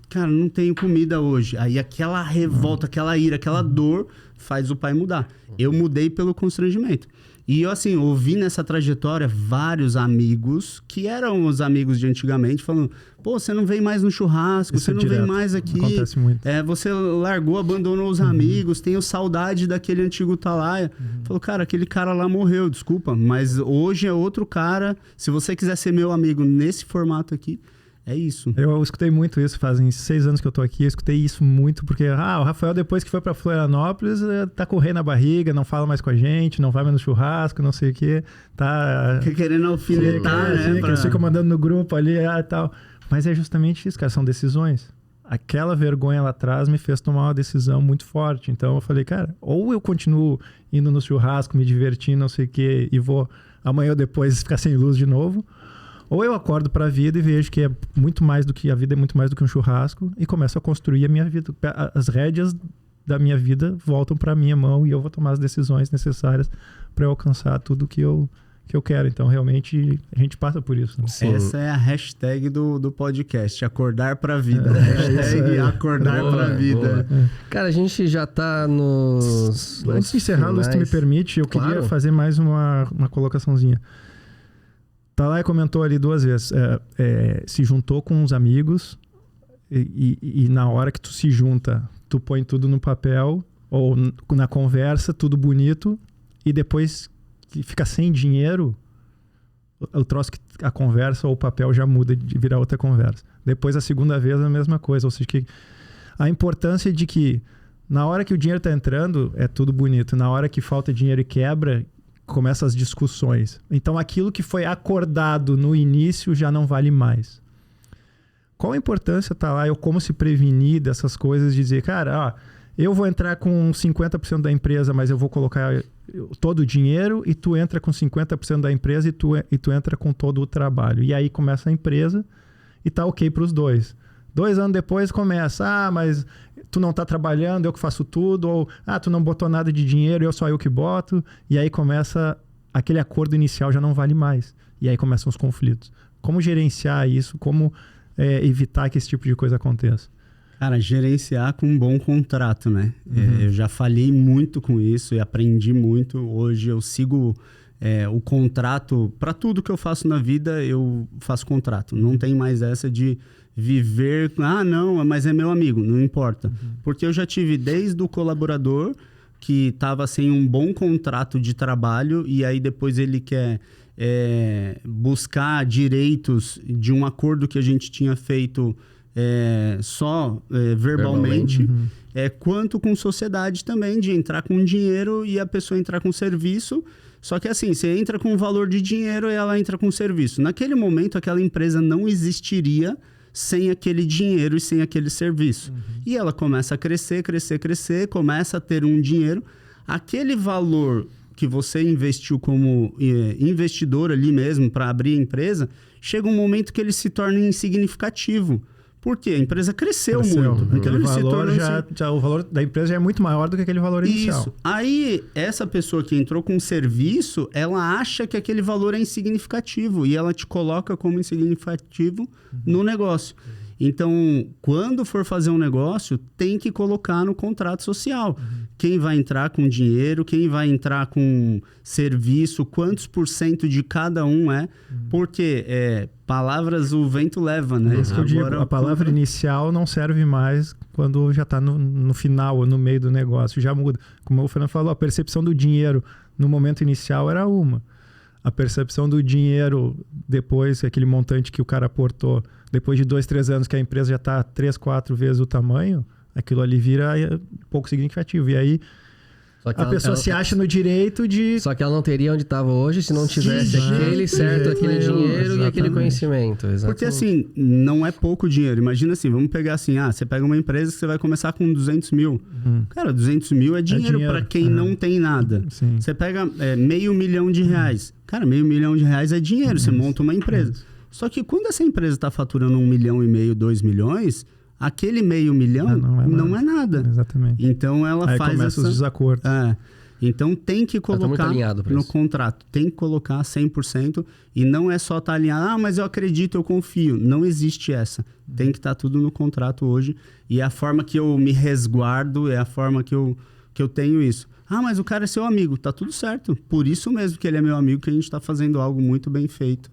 Cara, não tenho comida hoje. Aí aquela revolta, aquela ira, aquela dor faz o pai mudar. Eu mudei pelo constrangimento. E eu, assim, ouvi nessa trajetória vários amigos, que eram os amigos de antigamente, falando, pô, você não vem mais no churrasco, isso você não vem mais aqui. Acontece muito. Você largou, abandonou os amigos, tenho saudade daquele antigo Atalaia. Falou, cara, aquele cara lá morreu, desculpa, mas hoje é outro cara. Se você quiser ser meu amigo nesse formato aqui, é isso. Eu escutei muito isso, fazem 6 anos que eu tô aqui, eu escutei isso muito, porque o Rafael, depois que foi pra Florianópolis, tá correndo a barriga, não fala mais com a gente, não vai mais no churrasco, não sei o quê, tá... Querendo alfinetar, né? Eles ficam mandando no grupo ali e tal. Mas é justamente isso, cara, são decisões. Aquela vergonha lá atrás me fez tomar uma decisão muito forte. Então eu falei, cara, ou eu continuo indo no churrasco, me divertindo, não sei o quê, e vou amanhã ou depois ficar sem luz de novo, ou eu acordo para a vida e vejo que é muito mais do que a vida, é muito mais do que um churrasco, e começo a construir a minha vida. As rédeas da minha vida voltam para a minha mão e eu vou tomar as decisões necessárias para eu alcançar tudo que eu que eu quero. Então, realmente, a gente passa por isso. Né? Essa é a hashtag do podcast, acordar pra vida. Hashtag acordar boa, pra vida. Cara, a gente já tá nos... Antes de encerrar, Luiz, se tu me permite, eu queria fazer mais uma colocaçãozinha. Atalaia comentou ali 2 vezes, se juntou com uns amigos e na hora que tu se junta, tu põe tudo no papel ou na conversa, tudo bonito, e depois que fica sem dinheiro, o troço que a conversa ou o papel já muda de virar outra conversa. Depois, a segunda vez, a mesma coisa. Ou seja, que a importância de que na hora que o dinheiro está entrando, é tudo bonito. Na hora que falta dinheiro e quebra, começam as discussões. Então, aquilo que foi acordado no início já não vale mais. Qual a importância, tá lá, eu como se prevenir dessas coisas, de dizer, cara, eu vou entrar com 50% da empresa, mas eu vou colocar todo o dinheiro, e tu entra com 50% da empresa e tu entra com todo o trabalho. E aí começa a empresa e tá ok para os dois. 2 anos depois começa, mas tu não tá trabalhando, eu que faço tudo, ou tu não botou nada de dinheiro, só eu que boto. E aí começa, aquele acordo inicial já não vale mais. E aí começam os conflitos. Como gerenciar isso? Como evitar que esse tipo de coisa aconteça? Cara, gerenciar com um bom contrato, né? Eu já falhei muito com isso e aprendi muito. Hoje eu sigo o contrato. Para tudo que eu faço na vida, eu faço contrato. Não tem mais essa de viver... não, mas é meu amigo. Não importa. Porque eu já tive desde o colaborador que estava sem um bom contrato de trabalho e aí depois ele quer buscar direitos de um acordo que a gente tinha feito... verbalmente. Quanto com sociedade também, de entrar com dinheiro e a pessoa entrar com serviço. Só que assim, você entra com um valor de dinheiro e ela entra com serviço. Naquele momento, aquela empresa não existiria sem aquele dinheiro e sem aquele serviço. E ela começa a crescer, começa a ter um dinheiro. Aquele valor que você investiu como investidor ali mesmo para abrir a empresa, chega um momento que ele se torna insignificativo. Por quê? A empresa cresceu muito. Então ele o valor da empresa já é muito maior do que aquele valor inicial. Isso. Aí, essa pessoa que entrou com serviço, ela acha que aquele valor é insignificativo e ela te coloca como insignificativo no negócio. Então, quando for fazer um negócio, tem que colocar no contrato social. Quem vai entrar com dinheiro, quem vai entrar com serviço, quantos % de cada um é. Porque palavras o vento leva, né? Isso que eu digo, a palavra inicial não serve mais quando já está no final ou no meio do negócio. Já muda. Como o Fernando falou, a percepção do dinheiro no momento inicial era uma. A percepção do dinheiro depois, aquele montante que o cara aportou, depois de 2, 3 anos que a empresa já está 3, 4 vezes o tamanho, aquilo ali vira pouco significativo. E aí a pessoa se acha no direito de... Só que ela não teria onde estava hoje se não tivesse aquele dinheiro e aquele conhecimento. Exatamente. Porque assim, não é pouco dinheiro. Imagina assim, vamos pegar assim, você pega uma empresa que você vai começar com 200 mil. Cara, 200 mil é dinheiro para quem não tem nada. Sim. Você pega R$500 mil. Cara, R$500 mil é dinheiro, você monta uma empresa. Só que quando essa empresa está faturando 1,5 milhão, 2 milhões... Aquele R$500 mil não é nada. Exatamente. Então ela aí faz começa os desacordos. Então tem que colocar no contrato. Tem que colocar 100%. E não é só estar alinhado. Mas eu acredito, eu confio. Não existe essa. Tem que estar tudo no contrato hoje. E é a forma que eu me resguardo, é a forma que eu tenho isso. Mas o cara é seu amigo. Tá tudo certo. Por isso mesmo que ele é meu amigo, que a gente está fazendo algo muito bem feito.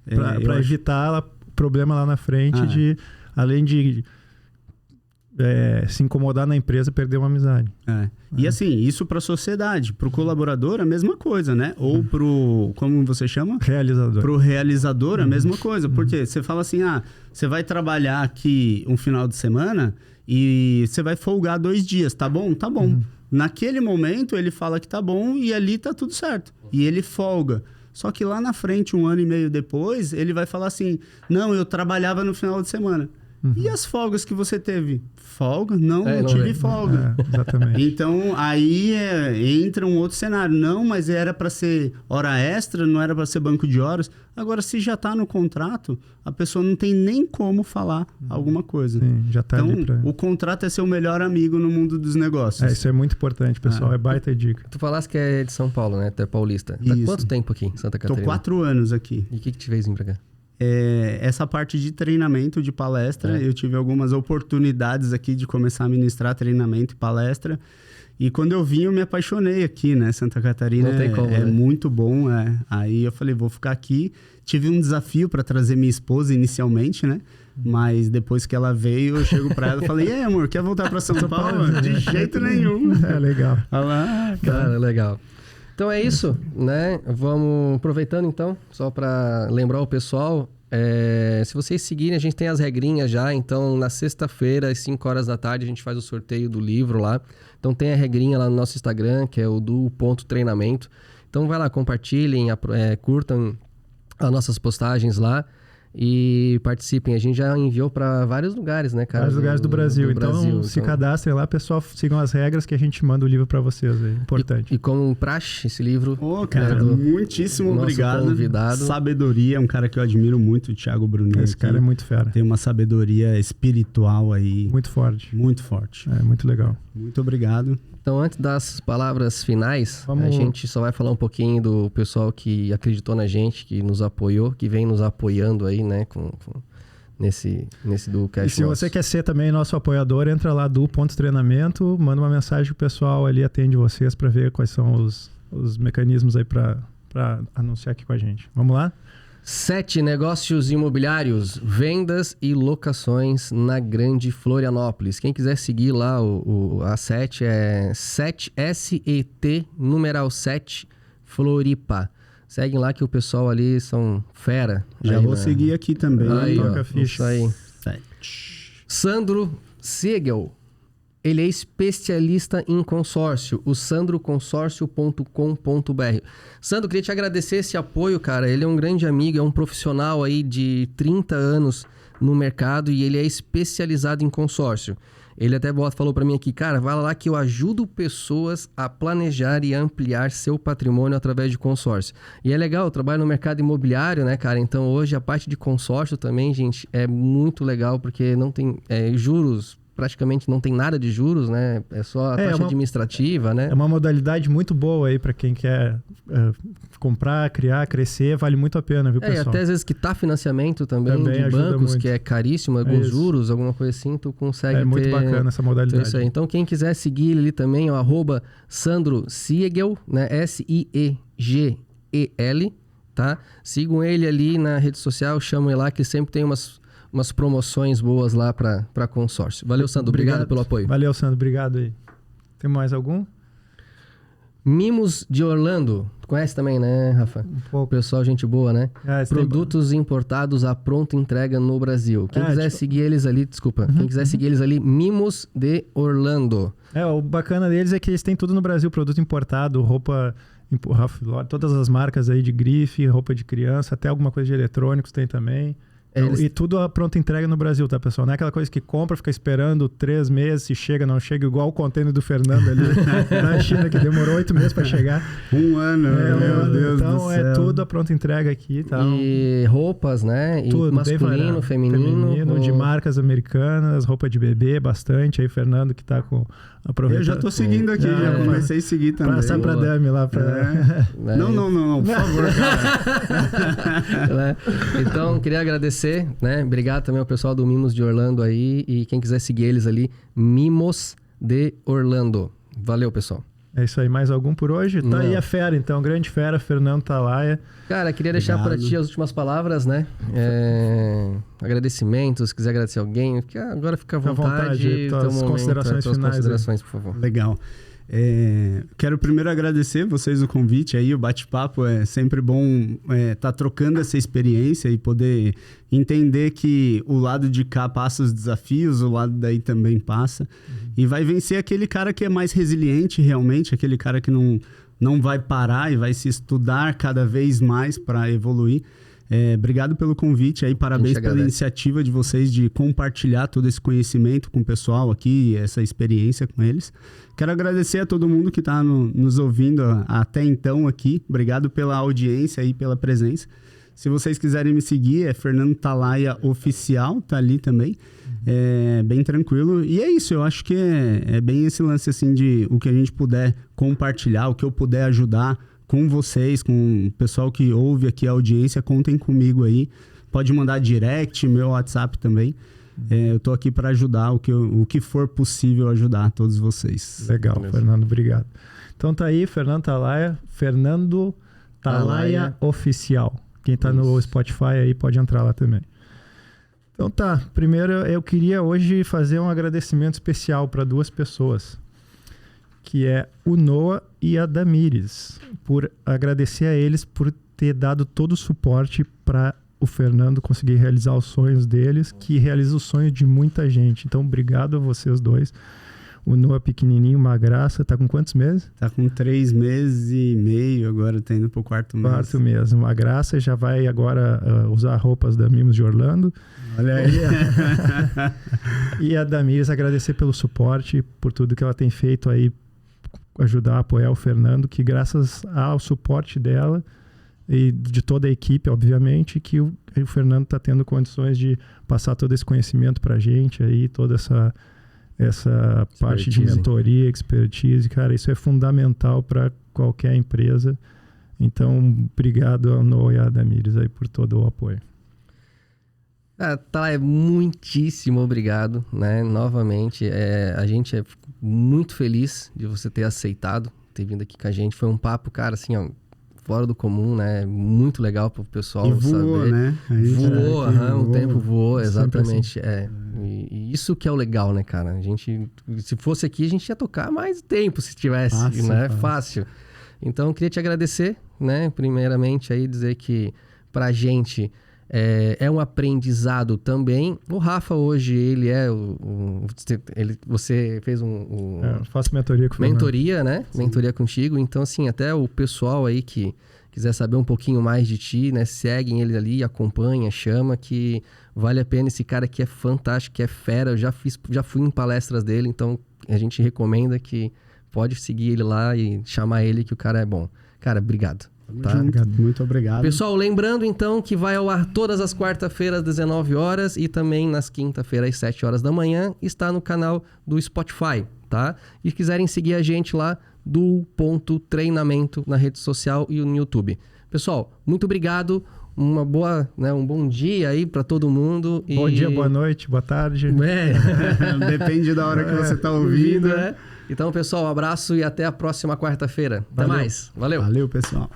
Para evitar o problema lá na frente de... Além de... se incomodar na empresa, perder uma amizade. E assim, isso para a sociedade, para o colaborador a mesma coisa, né? Ou pro, como você chama? Realizador. Para o realizador a mesma coisa, porque você fala assim, você vai trabalhar aqui um final de semana e você vai folgar 2 dias, tá bom? Tá bom. Naquele momento ele fala que tá bom e ali tá tudo certo. E ele folga. Só que lá na frente, 1 ano e meio depois, ele vai falar assim, não, eu trabalhava no final de semana. E as folgas que você teve? Folga? Não tive folga. Exatamente. Então, aí entra um outro cenário. Não, mas era para ser hora extra, não era para ser banco de horas. Agora, se já está no contrato, a pessoa não tem nem como falar alguma coisa. Sim, já tá então, ali pra... o contrato é seu melhor amigo no mundo dos negócios. Isso é muito importante, pessoal. É baita dica. Tu falaste que é de São Paulo, né? Tu é paulista. Tá quanto tempo aqui em Santa Catarina? Tô 4 anos aqui. E o que te fez vir pra cá? Essa parte de treinamento, de palestra, eu tive algumas oportunidades aqui de começar a ministrar treinamento e palestra. E quando eu vim, eu me apaixonei aqui, né? Santa Catarina Não tem como, é né? muito bom. Aí eu falei, vou ficar aqui. Tive um desafio para trazer minha esposa inicialmente, né? Mas depois que ela veio, eu chego para ela e falei, e aí, amor, quer voltar para São Paulo? De jeito nenhum. Legal. Cara, legal. Então é isso, né? Vamos aproveitando então, só para lembrar o pessoal, se vocês seguirem, a gente tem as regrinhas já, então na sexta-feira, às 5 horas da tarde, a gente faz o sorteio do livro lá. Então tem a regrinha lá no nosso Instagram, que é o do.treinamento. Então vai lá, compartilhem, curtam as nossas postagens lá. E participem. A gente já enviou para vários lugares, né, cara? Vários lugares do Brasil. Então, se cadastrem lá, pessoal, sigam as regras que a gente manda o livro para vocês. É importante. E como praxe, esse livro... Cara, muitíssimo obrigado. Convidado. Sabedoria, é um cara que eu admiro muito, o Thiago Brunet. Esse cara é muito fera. Tem uma sabedoria espiritual aí. Muito forte. Muito forte. Muito legal. Muito obrigado. Então, antes das palavras finais, a gente só vai falar um pouquinho do pessoal que acreditou na gente, que nos apoiou, que vem nos apoiando aí, né, nesse do Cash. E se você quer ser também nosso apoiador, entra lá do Ponto Treinamento, manda uma mensagem que o pessoal ali atende vocês para ver quais são os mecanismos aí para anunciar aqui com a gente. Vamos lá? 7 negócios imobiliários, vendas e locações na Grande Florianópolis. Quem quiser seguir lá, a 7 é 7 SET, numeral 7, Floripa. Seguem lá que o pessoal ali são fera. Já vou seguir aqui também. Aí, toca ó, ficha. isso aí. 7. Sandro Siegel. Ele é especialista em consórcio, o sandroconsórcio.com.br. Sandro, queria te agradecer esse apoio, cara. Ele é um grande amigo, é um profissional aí de 30 anos no mercado e ele é especializado em consórcio. Ele até falou para mim aqui, cara, vai lá que eu ajudo pessoas a planejar e ampliar seu patrimônio através de consórcio. E é legal, eu trabalho no mercado imobiliário, né, cara? Então hoje a parte de consórcio também, gente, é muito legal porque não tem juros... Praticamente não tem nada de juros, né? É só a taxa administrativa, né? É uma modalidade muito boa aí para quem quer comprar, criar, crescer. Vale muito a pena, viu, pessoal? E até às vezes quitar financiamento também de bancos, muito. Que é caríssimo, alguns juros, alguma coisa assim, tu consegue ter... muito bacana essa modalidade. Isso aí. Então, quem quiser seguir ele também, @ Sandro Siegel, né? SIEGEL, tá? Sigam ele ali na rede social, chamam ele lá, que sempre tem umas promoções boas lá para consórcio. Valeu, Sandro. Obrigado pelo apoio. Valeu, Sandro. Obrigado aí. Tem mais algum? Mimos de Orlando. Tu conhece também, né, Rafa? Um pouco. Pessoal, gente boa, né? Produtos importados à pronta entrega no Brasil. Quem quiser seguir eles ali, quem quiser seguir eles ali, Mimos de Orlando. O bacana deles é que eles têm tudo no Brasil, produto importado, roupa... Todas as marcas aí de grife, roupa de criança, até alguma coisa de eletrônicos tem também. E tudo a pronta entrega no Brasil, tá, pessoal? Não é aquela coisa que compra, fica esperando 3 meses, se chega, não chega, igual o container do Fernando ali na China, que demorou 8 meses para chegar. 1 ano, meu Deus do céu. Então tudo a pronta entrega aqui, tá? E roupas, né? E tudo, masculino, feminino. De marcas americanas, roupa de bebê, bastante. Aí, Fernando, que tá com... Eu já tô seguindo aqui, já comecei a seguir também. Passar pra Dami lá. Não, por favor, cara. Então, queria agradecer, né? Obrigado também ao pessoal do Mimos de Orlando aí. E quem quiser seguir eles ali, Mimos de Orlando. Valeu, pessoal. É isso aí. Mais algum por hoje? Tá aí a fera, então. Grande fera, Fernando Talaia. Cara, queria deixar para ti as últimas palavras, né? Agradecimentos, se quiser agradecer alguém, agora fica à vontade. Tuas considerações finais. Considerações, por favor. Legal. Quero primeiro agradecer vocês o convite aí, o bate-papo. É sempre bom tá trocando essa experiência e poder entender que o lado de cá passa os desafios, o lado daí também passa. E vai vencer aquele cara que é mais resiliente realmente, aquele cara que não vai parar e vai se estudar cada vez mais para evoluir. Obrigado pelo convite aí, parabéns pela iniciativa de vocês de compartilhar todo esse conhecimento com o pessoal aqui, essa experiência com eles. Quero agradecer a todo mundo que está nos ouvindo até então aqui. Obrigado pela audiência e pela presença. Se vocês quiserem me seguir, é Fernando Talaia Oficial, tá ali também. É bem tranquilo. E é isso, eu acho que é bem esse lance assim de o que a gente puder compartilhar, o que eu puder ajudar com vocês, com o pessoal que ouve aqui a audiência, contem comigo aí. Pode mandar direct, meu WhatsApp também. Eu tô aqui para ajudar o que for possível ajudar todos vocês. Legal, Fernando, obrigado. Então tá aí, Fernando Talaia Oficial. Quem tá no Spotify aí pode entrar lá também. Então tá, primeiro eu queria hoje fazer um agradecimento especial para 2 pessoas, que é o Noah e a Damires, por agradecer a eles por ter dado todo o suporte para o Fernando conseguir realizar os sonhos deles, que realiza o sonho de muita gente. Então, obrigado a vocês 2. O Noah pequenininho, uma graça, tá com quantos meses? Tá com 3 meses e meio, agora tá indo pro 4º mês. 4º mês, uma graça, já vai agora usar roupas da Mimos de Orlando. Olha aí. E a Damires, agradecer pelo suporte, por tudo que ela tem feito aí, ajudar a apoiar o Fernando, que graças ao suporte dela e de toda a equipe, obviamente, que o Fernando está tendo condições de passar todo esse conhecimento para a gente aí, toda essa parte de mentoria, expertise. Cara, isso é fundamental para qualquer empresa. Então, obrigado ao Noah e à Damires aí por todo o apoio. Muitíssimo obrigado, né? Novamente, a gente é muito feliz de você ter aceitado, ter vindo aqui com a gente. Foi um papo, cara, assim, ó, fora do comum, né? Muito legal pro pessoal voou, saber. Né? O tempo voou, exatamente. E isso que é o legal, né, cara? A gente, se fosse aqui, a gente ia tocar mais tempo se tivesse, né? Fácil. Então, eu queria te agradecer, né? Primeiramente, aí dizer que pra gente é um aprendizado também. O Rafa hoje, ele é você fez eu faço mentoria com o mentoria, né? Sim. Mentoria contigo. Então, assim, até o pessoal aí que quiser saber um pouquinho mais de ti, né? Seguem ele ali, acompanha, chama, que vale a pena. Esse cara aqui é fantástico, que é fera. Eu já fui em palestras dele, então a gente recomenda que pode seguir ele lá e chamar ele, que o cara é bom. Cara, obrigado. Tá? Muito obrigado. Pessoal, lembrando então que vai ao ar todas as quarta-feiras às 19 horas e também nas quinta-feiras às 7 horas da manhã. Está no canal do Spotify, tá? E quiserem seguir a gente lá, do.treinamento na rede social e no YouTube. Pessoal, muito obrigado. Um bom dia aí para todo mundo. Bom dia, boa noite, boa tarde. Depende da hora que você tá ouvindo. Então, pessoal, um abraço e até a próxima quarta-feira. Até mais. Valeu. Valeu, pessoal.